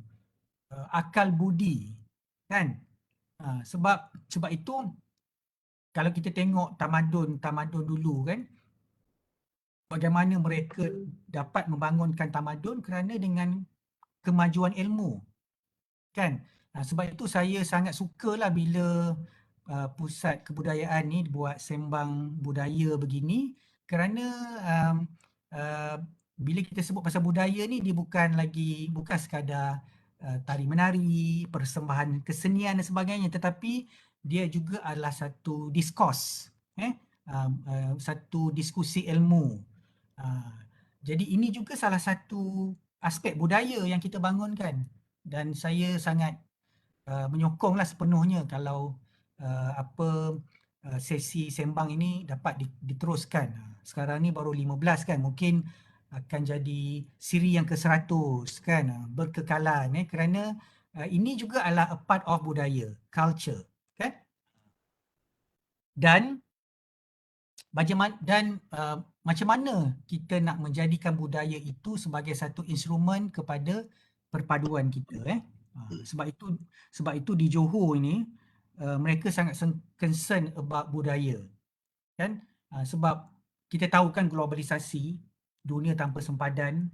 B: akal budi, kan? Sebab itu kalau kita tengok tamadun dulu kan, bagaimana mereka dapat membangunkan tamadun kerana dengan kemajuan ilmu, kan. Sebab itu saya sangat sukalah bila pusat kebudayaan ni buat sembang budaya begini, kerana bila kita sebut pasal budaya ni, dia bukan sekadar tari menari, persembahan kesenian dan sebagainya, tetapi dia juga adalah satu diskurs, satu diskusi ilmu. Jadi ini juga salah satu aspek budaya yang kita bangunkan, dan saya sangat menyokonglah sepenuhnya kalau sesi sembang ini dapat diteruskan. Sekarang ni baru 15 kan, mungkin akan jadi siri yang ke-100 kan, berkekalan, kerana ini juga adalah a part of budaya, culture, kan. Dan macam mana kita nak menjadikan budaya itu sebagai satu instrumen kepada perpaduan kita, sebab itu di Johor ini mereka sangat concern about budaya, kan. Sebab kita tahu kan globalisasi, dunia tanpa sempadan,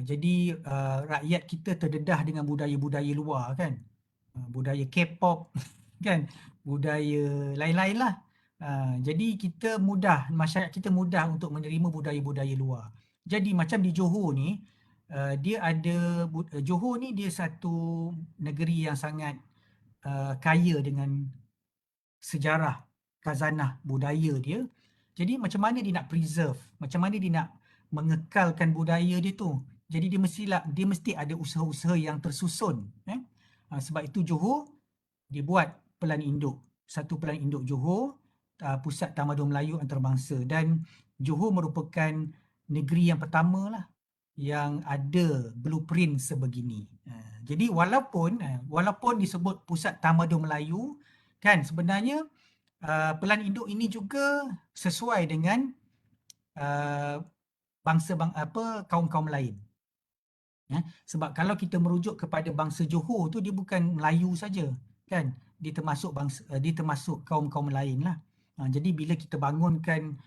B: jadi rakyat kita terdedah dengan budaya-budaya luar, kan. Budaya K-pop kan, budaya lain-lain lah. Jadi masyarakat kita mudah untuk menerima budaya-budaya luar. Jadi macam di Johor ni, Johor ni dia satu negeri yang sangat kaya dengan sejarah, khazanah budaya dia. Jadi macam mana dia nak preserve, macam mana dia nak mengekalkan budaya dia tu. Jadi dia mesti ada usaha-usaha yang tersusun. Sebab itu Johor dia buat satu pelan induk Johor, Pusat Tamadun Melayu Antarabangsa, dan Johor merupakan negeri yang pertama lah yang ada blueprint sebegini. Jadi walaupun disebut Pusat Tamadun Melayu, kan, sebenarnya pelan induk ini juga sesuai dengan kaum-kaum lain. Sebab kalau kita merujuk kepada bangsa Johor tu, dia bukan Melayu saja, kan, dia termasuk kaum-kaum lain lah. Jadi bila kita bangunkan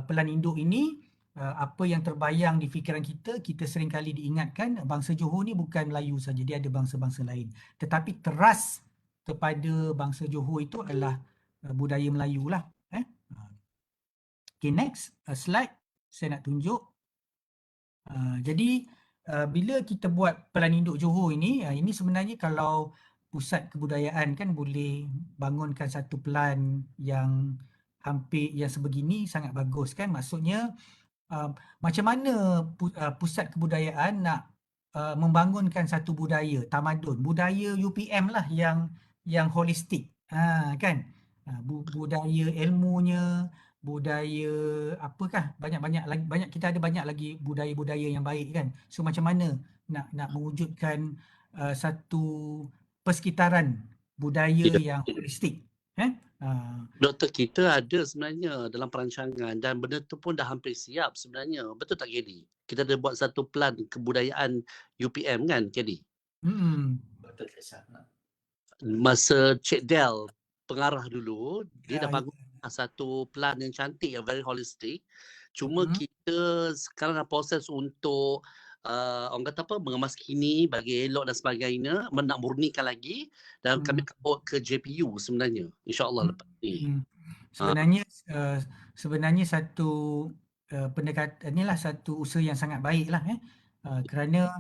B: pelan induk ini, apa yang terbayang di fikiran kita seringkali diingatkan bangsa Johor ni bukan Melayu saja, dia ada bangsa-bangsa lain. Tetapi teras kepada bangsa Johor itu adalah budaya Melayu lah. Okay, next slide saya nak tunjuk. Jadi bila kita buat pelan induk Johor ini sebenarnya kalau pusat kebudayaan kan boleh bangunkan satu pelan yang hampir yang sebegini, sangat bagus kan. Maksudnya macam mana pusat kebudayaan nak membangunkan satu budaya tamadun, budaya UPM lah yang holistik, kan. Budaya ilmunya, budaya apakah, banyak kita ada banyak lagi budaya-budaya yang baik, kan. So macam mana nak mewujudkan satu persekitaran budaya yang holistik,
A: Doktor, kita ada sebenarnya dalam perancangan dan benda tu pun dah hampir siap sebenarnya. Betul tak, Kedi? Kita ada buat satu plan kebudayaan UPM kan, Kedi?
C: Betul tak salah.
A: Masa Cik Del pengarah dulu, dia dah bangun satu plan yang cantik, yang very holistic. Cuma kita sekarang dah proses untuk orang kata apa, mengemaskini bagi elok dan sebagainya, nak murnikan lagi, dan kami akan bawa ke JPU sebenarnya, insyaAllah lepas ni.
B: Sebenarnya satu pendekatan inilah satu usaha yang sangat baik lah, kerana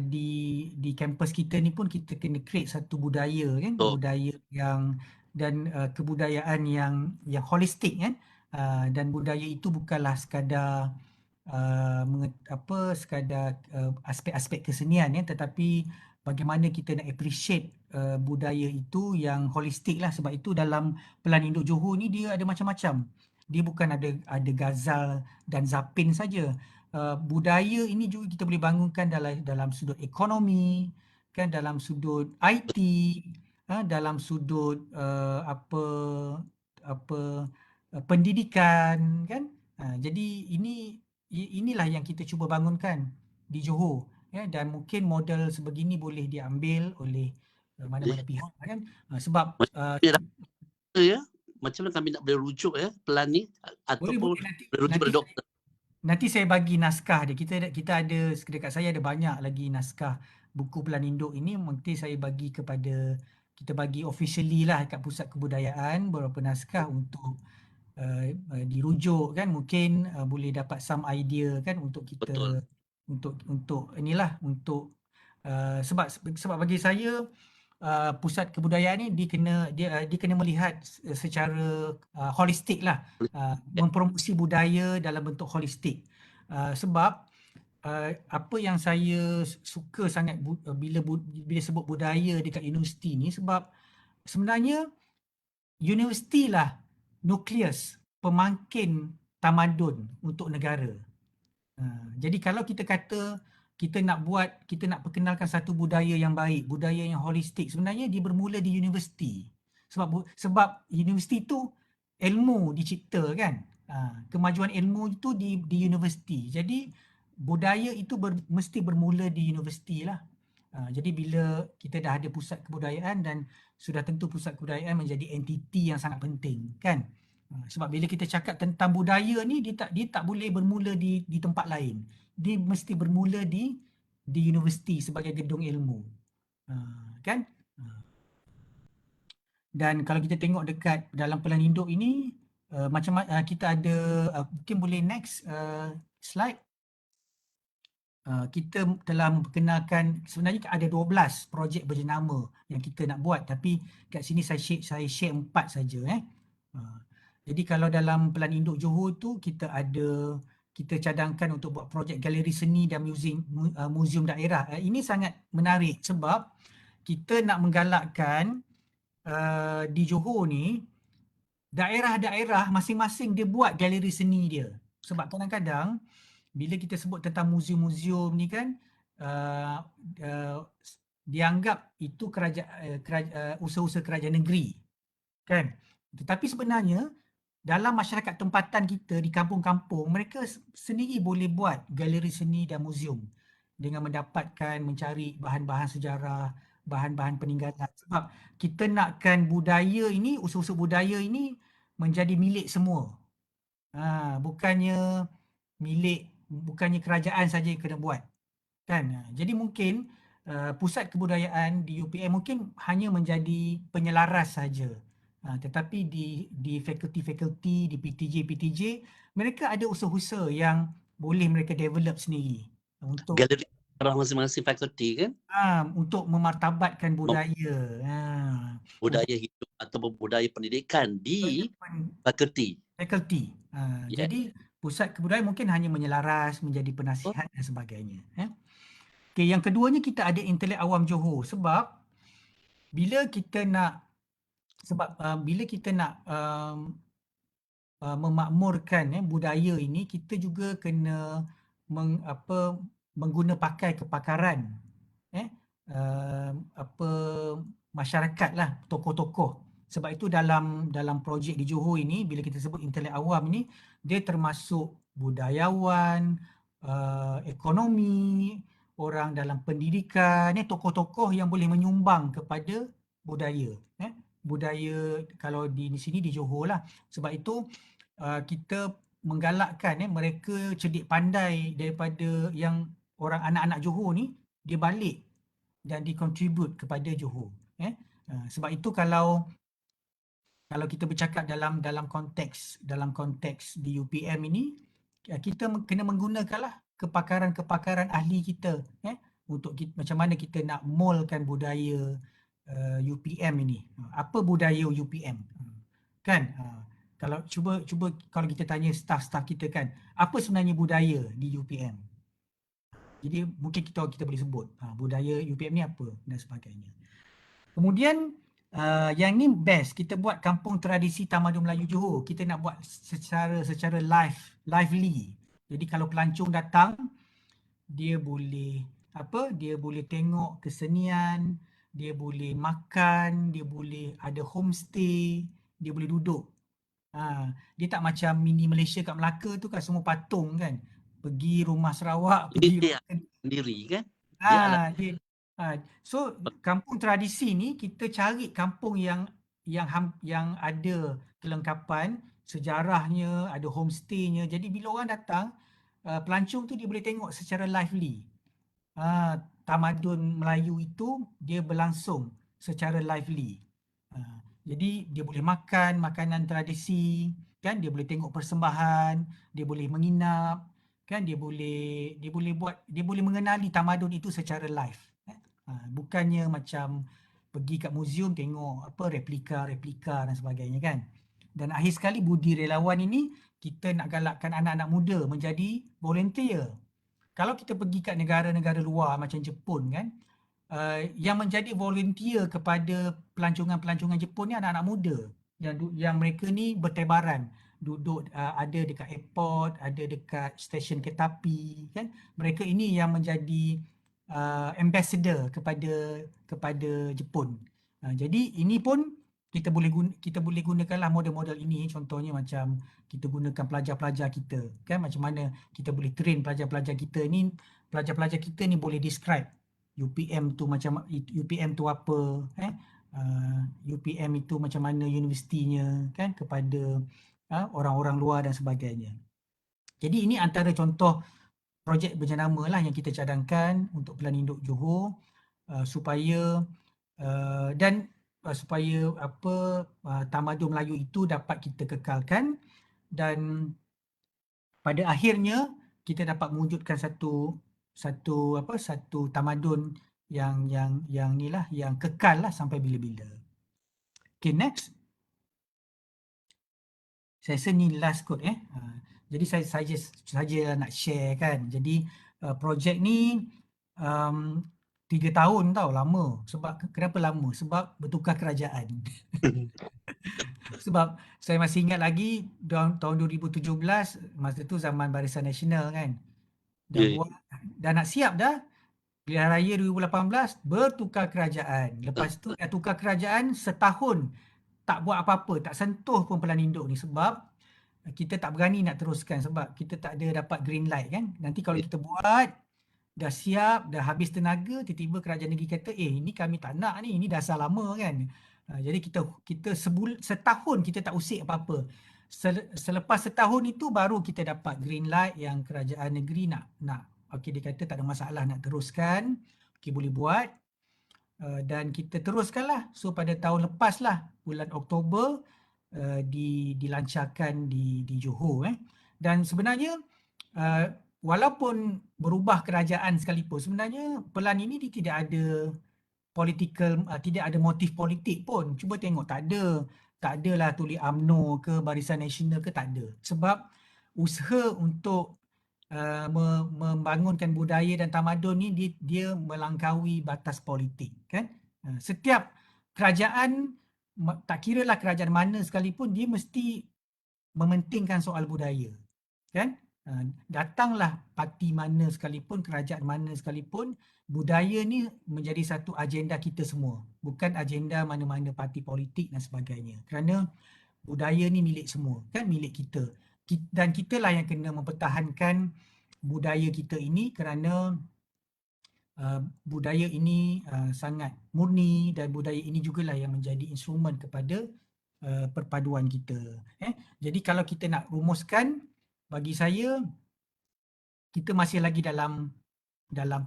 B: di kampus kita ni pun kita kena create satu budaya, kan, budaya yang dan kebudayaan yang holistik, kan. Dan budaya itu bukanlah sekadar aspek-aspek kesenian, tetapi bagaimana kita nak appreciate budaya itu yang holistik lah. Sebab itu dalam pelan induk Johor ni dia ada macam-macam. Dia bukan ada Ghazal dan Zapin saja. Budaya ini juga kita boleh bangunkan dalam sudut ekonomi, kan, dalam sudut IT, dalam sudut pendidikan, kan. Jadi inilah yang kita cuba bangunkan di Johor, dan mungkin model sebegini boleh diambil oleh mana-mana pihak, kan. Sebab
A: macam mana kami nak boleh rujuk pelan ni, ataupun
B: boleh
A: rujuk pada doktor.
B: nanti saya bagi naskah dia. Kita ada dekat saya ada banyak lagi naskah buku Pelan Induk ini. Nanti saya bagi kita bagi officially lah kat Pusat Kebudayaan beberapa naskah untuk dirujuk kan, mungkin boleh dapat some idea kan untuk
A: Betul.
B: kita untuk inilah untuk sebab bagi saya pusat kebudayaan ni dia kena melihat secara holistik lah, mempromosi budaya dalam bentuk holistik. Sebab apa yang saya suka sangat bila sebut budaya dekat universiti ni, sebab sebenarnya universiti lah nukleus pemangkin tamadun untuk negara. Jadi kalau kita kata kita nak perkenalkan satu budaya yang baik, budaya yang holistik, sebenarnya dia bermula di universiti. Sebab universiti tu ilmu dicipta kan. Kemajuan ilmu itu di universiti. Jadi budaya itu mesti bermula di universiti lah. Jadi bila kita dah ada pusat kebudayaan, dan sudah tentu pusat kebudayaan menjadi entiti yang sangat penting kan. Sebab bila kita cakap tentang budaya ni, dia tak boleh bermula di tempat lain. Dia mesti bermula di universiti sebagai gedung ilmu. Kan? Dan kalau kita tengok dekat dalam Pelan Induk ini, kita ada, mungkin boleh next slide. Kita telah memperkenalkan, sebenarnya ada 12 projek berjenama yang kita nak buat, tapi kat sini saya share 4 saja. Jadi kalau dalam Pelan Induk Johor tu kita cadangkan untuk buat projek galeri seni dan muzium daerah. Ini sangat menarik sebab kita nak menggalakkan di Johor ni, daerah-daerah masing-masing dia buat galeri seni dia. Sebab kadang-kadang bila kita sebut tentang muzium-muzium ni kan, dianggap itu usaha-usaha kerajaan negeri kan. Tetapi sebenarnya dalam masyarakat tempatan kita di kampung-kampung, mereka sendiri boleh buat galeri seni dan muzium dengan mencari bahan-bahan sejarah, bahan-bahan peninggalan. Sebab kita nakkan budaya ini, usaha-usaha budaya ini menjadi milik semua. Bukannya kerajaan saja yang kena buat kan. Jadi mungkin pusat kebudayaan di UPM mungkin hanya menjadi penyelaras saja. Tetapi di fakulti-fakulti, di PTJ, mereka ada usaha-usaha yang boleh mereka develop sendiri untuk
A: Galeri orang masing-masing fakulti kan,
B: untuk memartabatkan budaya.
A: budaya hidup atau budaya pendidikan di fakulti.
B: Yeah. Jadi pusat kebudayaan mungkin hanya menyelaras, menjadi penasihat dan sebagainya. Okay, yang keduanya kita ada Intelek Awam Johor. Sebab bila kita nak memakmurkan budaya ini, kita juga kena mengguna pakai kepakaran masyarakat lah, tokoh-tokoh. Sebab itu dalam projek di Johor ini, bila kita sebut Intelek Awam ini, dia termasuk budayawan, ekonomi, orang dalam pendidikan, tokoh-tokoh yang boleh menyumbang kepada budaya. Budaya kalau di sini di Johor lah. Sebab itu kita menggalakkan mereka cerdik pandai daripada yang orang anak-anak Johor ni, dia balik dan dikontribute kepada Johor. Sebab itu kalau kita bercakap dalam konteks di UPM ini, kita kena menggunakanlah kepakaran ahli kita untuk macam mana kita nak moldkan budaya UPM ini. Apa budaya UPM? Kan? Kalau cuba kalau kita tanya staf-staf kita kan, apa sebenarnya budaya di UPM? Jadi mungkin kita boleh sebut budaya UPM ni apa dan sebagainya. Kemudian yang ni best, kita buat kampung tradisi tamadun Melayu Johor. Kita nak buat secara lively. Jadi kalau pelancong datang, dia boleh tengok kesenian, dia boleh makan, dia boleh ada homestay, dia boleh duduk. Dia tak macam mini Malaysia kat Melaka tu kan, semua patung kan. Pergi rumah Sarawak,
A: Dia sendiri kan.
B: So kampung tradisi ni kita cari kampung yang ada kelengkapan sejarahnya, ada homestaynya. Jadi bila orang datang, pelancong tu dia boleh tengok secara lively. Tamadun Melayu itu dia berlangsung secara lively. Jadi dia boleh makan makanan tradisi, kan, dia boleh tengok persembahan, dia boleh menginap, kan, dia boleh mengenali tamadun itu secara live. Bukannya macam pergi kat muzium tengok apa replika dan sebagainya, kan. Dan akhir sekali budi relawan ini kita nak galakkan anak-anak muda menjadi volunteer. Kalau kita pergi kat negara-negara luar macam Jepun, kan, yang menjadi volunteer kepada pelancongan-pelancongan Jepun ni anak-anak muda yang mereka ni bertebaran duduk, ada dekat airport, ada dekat stesen kereta api, kan. Mereka ini yang menjadi ambassador kepada Jepun. Jadi ini pun kita boleh gunakanlah model-model ini, contohnya macam kita gunakan pelajar-pelajar kita, kan, macam mana kita boleh train pelajar-pelajar kita ni boleh describe UPM tu macam UPM tu apa, UPM itu macam mana universitinya, kan, kepada orang-orang luar dan sebagainya. Jadi ini antara contoh projek berjenama lah yang kita cadangkan untuk Pelan Induk Johor, supaya tamadun Melayu itu dapat kita kekalkan dan pada akhirnya kita dapat mewujudkan satu tamadun yang kekal lah sampai bila-bila. Okay, next. Saya rasa ni last kot. Jadi saya saja nak share, kan. Jadi projek ni 3 tahun tau, lama. Sebab kenapa lama? Sebab bertukar kerajaan. Sebab saya masih ingat lagi tahun 2017, masa tu zaman Barisan Nasional, kan. Dah nak siap dah. Pilihan Raya 2018 bertukar kerajaan. Lepas tu dah tukar kerajaan setahun tak buat apa-apa, tak sentuh pun Pelan Induk ni sebab kita tak berani nak teruskan sebab kita tak ada dapat green light, kan. Nanti kalau kita buat dah siap, dah habis tenaga, tiba-tiba kerajaan negeri kata ini kami tak nak ni, ini dasar lama, kan. Jadi kita setahun kita tak usik apa-apa. Selepas setahun itu baru kita dapat green light yang kerajaan negeri nak okey, dia kata tak ada masalah nak teruskan, okey boleh buat. Dan kita teruskanlah. So pada tahun lepas lah, bulan Oktober, dilancarkan di Johor. Dan sebenarnya walaupun berubah kerajaan sekalipun, sebenarnya Pelan ini dia tidak ada tidak ada motif politik pun. Cuba tengok, tak adalah tulis UMNO ke Barisan Nasional ke, tak ada. Sebab usaha untuk membangunkan budaya dan tamadun ni dia melangkaui batas politik, kan. Setiap kerajaan, tak kiralah kerajaan mana sekalipun, dia mesti mementingkan soal budaya, kan. Datanglah parti mana sekalipun, kerajaan mana sekalipun, budaya ni menjadi satu agenda kita semua, bukan agenda mana-mana parti politik dan sebagainya. Kerana budaya ni milik semua, kan, milik kita. Dan kitalah yang kena mempertahankan budaya kita ini kerana budaya ini sangat murni dan budaya ini jugalah yang menjadi instrumen kepada perpaduan kita. Jadi kalau kita nak rumuskan, bagi saya kita masih lagi dalam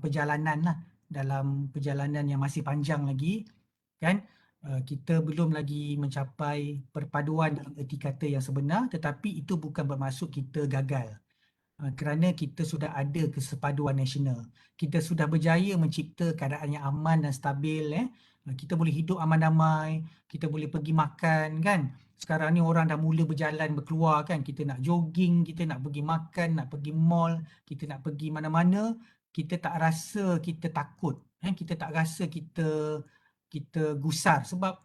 B: perjalanan lah, dalam perjalanan yang masih panjang lagi, kan. Kita belum lagi mencapai perpaduan dalam erti kata yang sebenar, tetapi itu bukan bermaksud kita gagal. Kerana kita sudah ada kesepaduan nasional. Kita sudah berjaya mencipta keadaan yang aman dan stabil. Kita boleh hidup aman damai, kita boleh pergi makan, kan. Sekarang ni orang dah mula berjalan berkeluar, kan. Kita nak jogging, kita nak pergi makan, nak pergi mall, kita nak pergi mana-mana, kita tak rasa kita takut. Kita tak rasa kita gusar sebab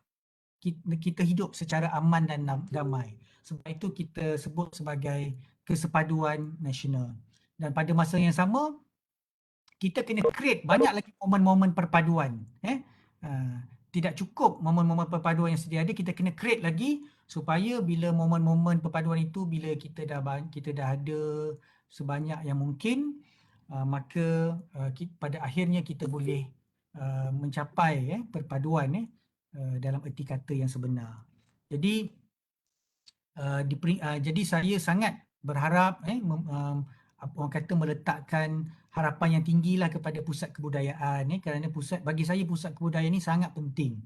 B: kita hidup secara aman dan damai. Sebab itu kita sebut sebagai kesepaduan nasional. Dan pada masa yang sama, kita kena create banyak lagi momen-momen perpaduan. Tidak cukup momen-momen perpaduan yang sedia ada, kita kena create lagi supaya bila momen-momen perpaduan itu, bila kita dah ada sebanyak yang mungkin, maka pada akhirnya kita boleh mencapai perpaduan dalam erti kata yang sebenar. Jadi jadi saya sangat berharap orang kata meletakkan harapan yang tinggilah kepada pusat kebudayaan kerana bagi saya pusat kebudayaan ni sangat penting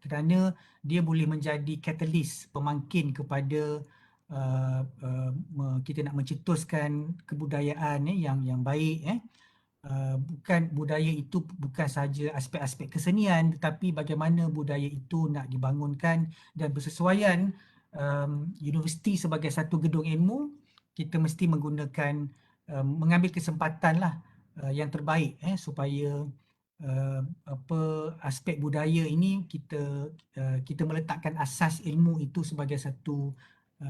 B: kerana dia boleh menjadi catalyst pemangkin kepada kita nak mencetuskan kebudayaan yang baik bukan budaya itu bukan sahaja aspek-aspek kesenian tetapi bagaimana budaya itu nak dibangunkan dan bersesuaian universiti sebagai satu gedung ilmu kita mesti menggunakan mengambil kesempatan lah yang terbaik supaya aspek budaya ini kita meletakkan asas ilmu itu sebagai satu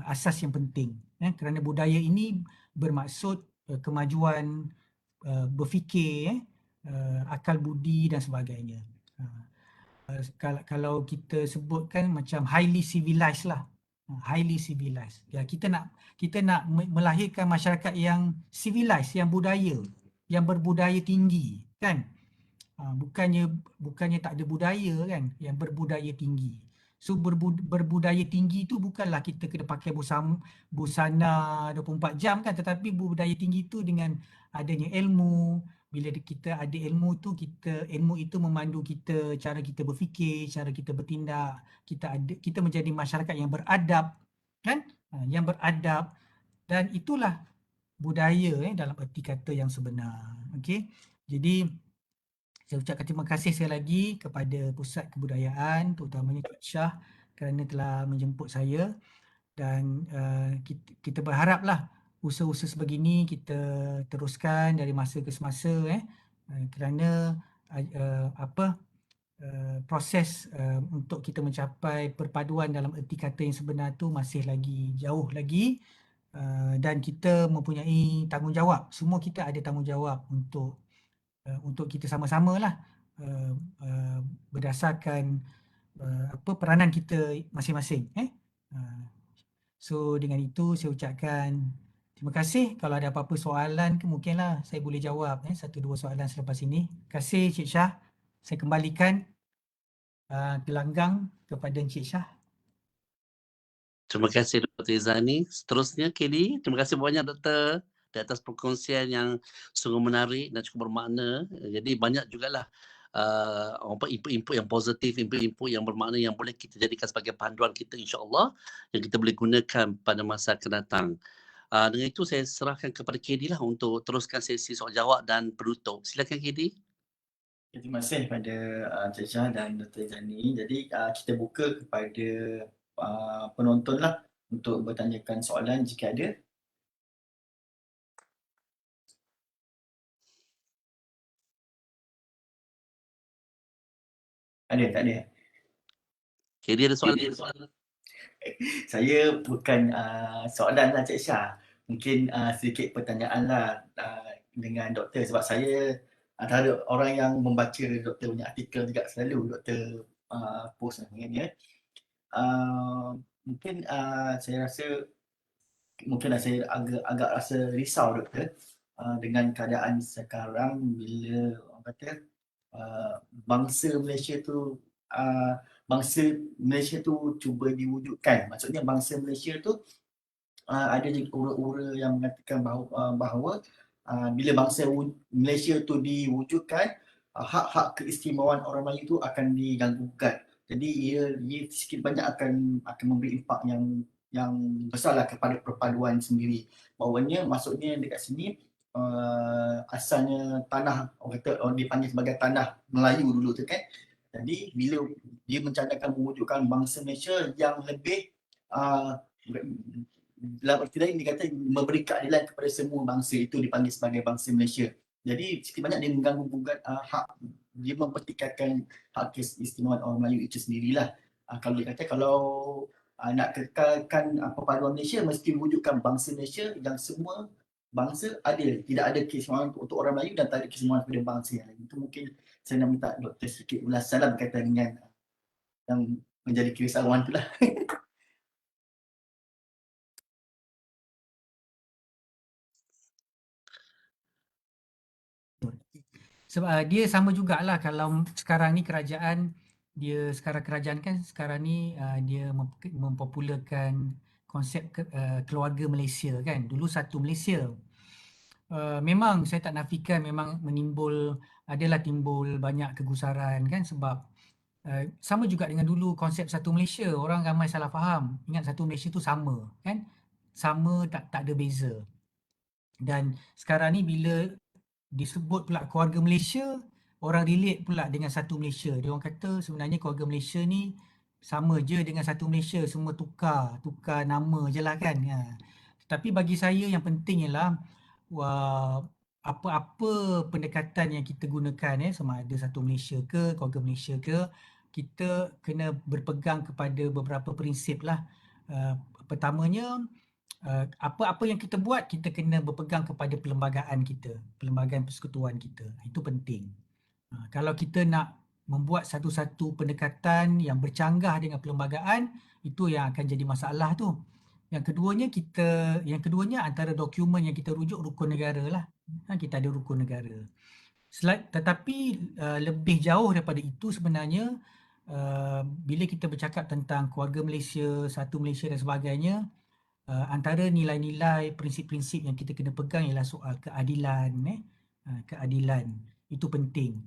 B: asas yang penting kerana budaya ini bermaksud kemajuan berfikir, akal budi dan sebagainya. Kalau kita sebutkan macam highly civilized lah, highly civilized. Ya, kita nak melahirkan masyarakat yang civilized, yang budaya, yang berbudaya tinggi, kan? Bukannya tak ada budaya kan, yang berbudaya tinggi. So berbudaya tinggi tu bukanlah kita kena pakai busana 24 jam kan, tetapi budaya tinggi tu dengan adanya ilmu. Bila kita ada ilmu tu, ilmu itu memandu kita, cara kita berfikir, cara kita bertindak. Kita menjadi masyarakat yang beradab kan, yang beradab, dan itulah budaya dalam erti kata yang sebenar. Okey, jadi saya ucapkan terima kasih sekali lagi kepada Pusat Kebudayaan, terutamanya Cik Syah kerana telah menjemput saya, dan kita berharaplah usaha-usaha sebegini kita teruskan dari masa ke semasa kerana proses untuk kita mencapai perpaduan dalam erti kata yang sebenar tu masih lagi jauh lagi, dan kita mempunyai tanggungjawab. Semua kita ada tanggungjawab untuk kita sama-sama lah berdasarkan peranan kita masing-masing. So dengan itu saya ucapkan terima kasih. Kalau ada apa-apa soalan mungkinlah saya boleh jawab 1-2 soalan selepas ini. Terima kasih Cik Syah. Saya kembalikan gelanggang kepada Encik Syah.
A: Terima kasih Dr. Izani. Seterusnya KD, terima kasih banyak Dr. di atas perkongsian yang sungguh menarik dan cukup bermakna. Jadi banyak jugalah input-input yang positif, input-input yang bermakna yang boleh kita jadikan sebagai panduan kita insya-Allah yang kita boleh gunakan pada masa akan datang. Dengan itu saya serahkan kepada KD lah untuk teruskan sesi soal jawab dan penutup. Silakan KD.
C: Terima kasih kepada Cik Syah dan Dr. Izani. Jadi kita buka kepada penonton lah untuk bertanyakan soalan jika ada. Ada, tak ada?
A: KD ada soalan?
C: Saya bukan soalan lah Cik Syah. Mungkin sedikit pertanyaan lah dengan doktor, sebab saya antara orang yang membaca doktor punya artikel juga, selalu doktor post dengan dia. Mungkin saya rasa saya agak rasa risau doktor dengan keadaan sekarang bila orang kata bangsa Malaysia tu cuba diwujudkan. Maksudnya bangsa Malaysia tu ada juga ura-ura yang mengatakan bahawa bila bangsa Malaysia tu diwujudkan, hak-hak keistimewaan orang Melayu tu akan diganggu-gugat. Jadi ia sikit banyak akan memberi impak yang besarlah kepada perpaduan sendiri. Maksudnya dekat sini asalnya tanah, orang dipanggil sebagai tanah Melayu dulu tu kan. Jadi bila dia mencadangkan mewujudkan bangsa Malaysia yang lebih dalam arti lain dia kata memberi keadilan kepada semua bangsa, itu dipanggil sebagai bangsa Malaysia. Jadi sikit banyak dia mengganggu gugat hak, dia mempertikaikan hak keistimewaan orang Melayu itu sendirilah. Kalau dia kata kalau nak kekalkan perpaduan Malaysia, mesti mewujudkan bangsa Malaysia yang semua bangsa adil, tidak ada keistimewaan untuk orang Melayu dan tak ada keistimewaan kepada bangsa yang lain. Itu mungkin saya nak minta doktor sedikit ulasan berkaitan dengan yang menjadi kerisauan itulah.
B: Sebab dia sama jugalah kalau sekarang ni kerajaan kan sekarang ni dia mempopularkan konsep keluarga Malaysia kan. Dulu satu Malaysia. memang saya tak nafikan memang adalah timbul banyak kegusaran kan, sebab sama juga dengan dulu konsep satu Malaysia, orang ramai salah faham. Ingat satu Malaysia tu sama kan? Sama, tak ada beza. Dan sekarang ni bila disebut pula keluarga Malaysia, orang relate pula dengan satu Malaysia. Dia orang kata sebenarnya keluarga Malaysia ni sama je dengan satu Malaysia, semua tukar nama je lah kan. Tetapi bagi saya yang penting ialah apa-apa pendekatan yang kita gunakan, sama ada satu Malaysia ke, keluarga Malaysia ke, kita kena berpegang kepada beberapa prinsip lah. Pertamanya, apa-apa yang kita buat, kita kena berpegang kepada perlembagaan kita, perlembagaan persekutuan kita. Itu penting. Kalau kita nak membuat satu-satu pendekatan yang bercanggah dengan perlembagaan, itu yang akan jadi masalah tu. Yang keduanya antara dokumen yang kita rujuk rukun negara lah. Kita ada rukun negara. Tetapi lebih jauh daripada itu sebenarnya, bila kita bercakap tentang keluarga Malaysia, satu Malaysia dan sebagainya, antara nilai-nilai, prinsip-prinsip yang kita kena pegang ialah soal keadilan. Keadilan itu penting.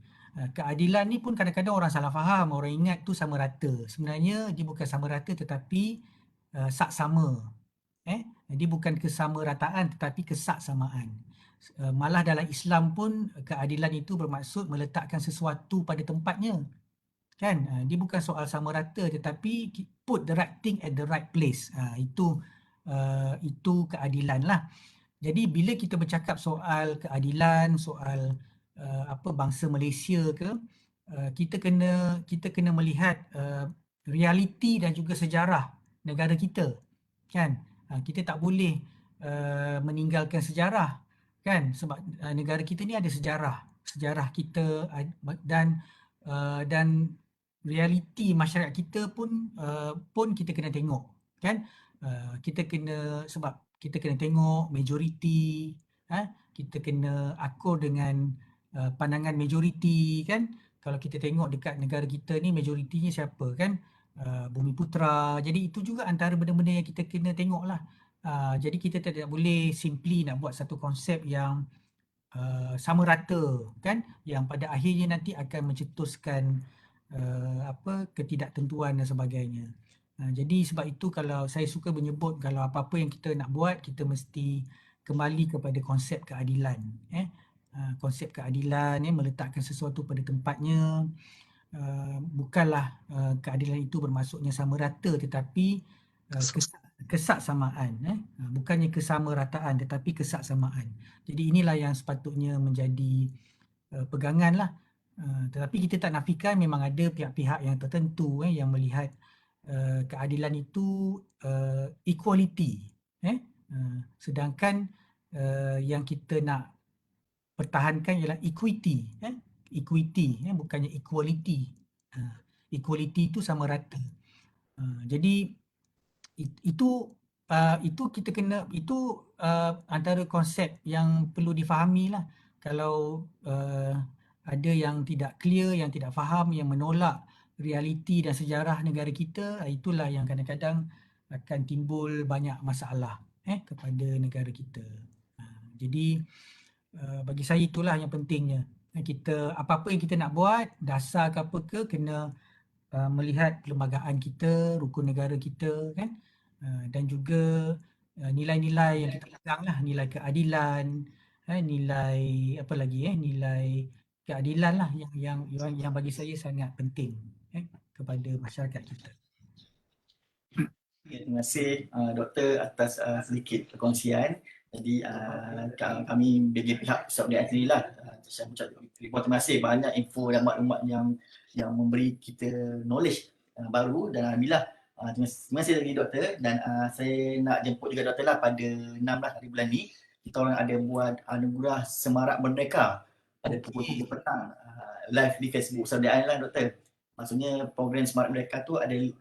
B: Keadilan ni pun kadang-kadang orang salah faham, orang ingat tu sama rata. Sebenarnya dia bukan sama rata tetapi saksama. Dia bukan kesamarataan tetapi kesaksamaan. Malah dalam Islam pun keadilan itu bermaksud meletakkan sesuatu pada tempatnya. Kan? Dia bukan soal sama rata tetapi put the right thing at the right place. Itu keadilan lah. Jadi bila kita bercakap soal keadilan, soal bangsa Malaysia ke, kita kena melihat realiti dan juga sejarah negara kita. Kan? Kita tak boleh meninggalkan sejarah, kan? Sebab negara kita ni ada sejarah kita dan realiti masyarakat kita pun kita kena tengok, kan? Sebab kita kena tengok majoriti, kita kena akur dengan pandangan majoriti, kan? Kalau kita tengok dekat negara kita ni majoritinya siapa, kan? Bumiputera. Jadi itu juga antara benda-benda yang kita kena tengok lah. Jadi kita tidak boleh simply nak buat satu konsep yang sama rata, kan? Yang pada akhirnya nanti akan mencetuskan ketidaktentuan dan sebagainya. Jadi sebab itu kalau saya suka menyebut kalau apa-apa yang kita nak buat, kita mesti kembali kepada konsep keadilan. Konsep keadilan, meletakkan sesuatu pada tempatnya. Bukanlah keadilan itu bermaksudnya sama rata tetapi kesaksamaan. Bukannya kesamarataan tetapi kesaksamaan. Jadi inilah yang sepatutnya menjadi pegangan lah. Tetapi kita tak nafikan memang ada pihak-pihak yang tertentu yang melihat keadilan itu equality. Sedangkan yang kita nak pertahankan ialah equity. Equity, bukannya equality. Equality itu sama rata. Jadi itu kita kena, itu antara konsep yang perlu difahami lah. Kalau ada yang tidak clear, yang tidak faham, yang menolak realiti dan sejarah negara kita, itulah yang kadang-kadang akan timbul banyak masalah kepada negara kita. Jadi bagi saya itulah yang pentingnya. Kita apa-apa yang kita nak buat, dasar ke apa ke, kena melihat perlembagaan kita, rukun negara kita, kan? Dan juga nilai-nilai yang kita pegang lah, nilai keadilan, nilai apa lagi, nilai keadilan lah yang bagi saya sangat penting kepada masyarakat kita.
C: Terima kasih Doktor atas sedikit perkongsian. Jadi kami bagi pihak Pusat Perniagaan sendiri lah, saya ucap terima kasih, banyak info dan maklumat yang memberi kita knowledge baru, dan alhamdulillah terima kasih lagi Doktor. Dan saya nak jemput juga Doktor lah pada 16 hari bulan ni, kita orang ada buat anugerah Semarak Merdeka pada pukul 3 petang live di Facebook Pusat Perniagaan lah Doktor. Maksudnya program Semarak Merdeka tu ada 5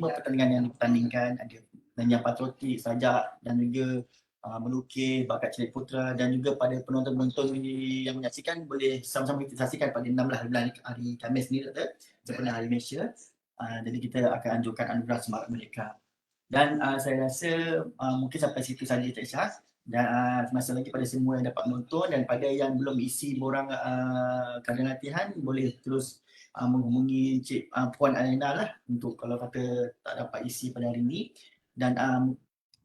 C: pertandingan yang dipertandingkan, ada nyanyian patriotik, sajak dan juga melukis, bakat celik putra, dan juga pada penonton-penonton yang menyaksikan boleh sama-sama kita saksikan pada 16 hari Khamis ni Doktor, sempena Hari Malaysia. Jadi kita akan anjurkan anugerah Semarak Merdeka. Dan saya rasa mungkin sampai situ saja Cik Syah, Dan terima kasih lagi pada semua yang dapat menonton, dan pada yang belum isi borang kadang latihan boleh terus menghubungi Puan Alena lah untuk kalau kata tak dapat isi pada hari ini. Dan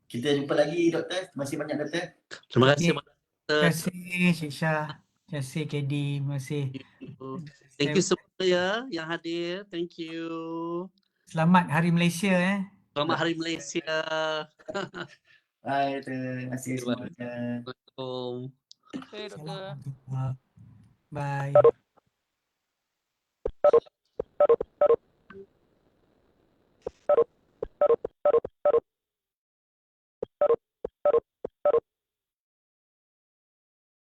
C: kita jumpa lagi doktor. Terima kasih banyak doktor.
A: Terima kasih
B: Okey.
A: banyak.
B: Terima kasih Cik Syah. Terima kasih KD. Terima kasih.
A: Thank you semua ya yang hadir. Thank you.
B: Selamat Hari Malaysia
A: Selamat Hari Malaysia.
C: Bye doktor. Terima kasih semuanya.
A: Assalamualaikum.
E: Okay, doktor.
B: Assalamualaikum. Bye.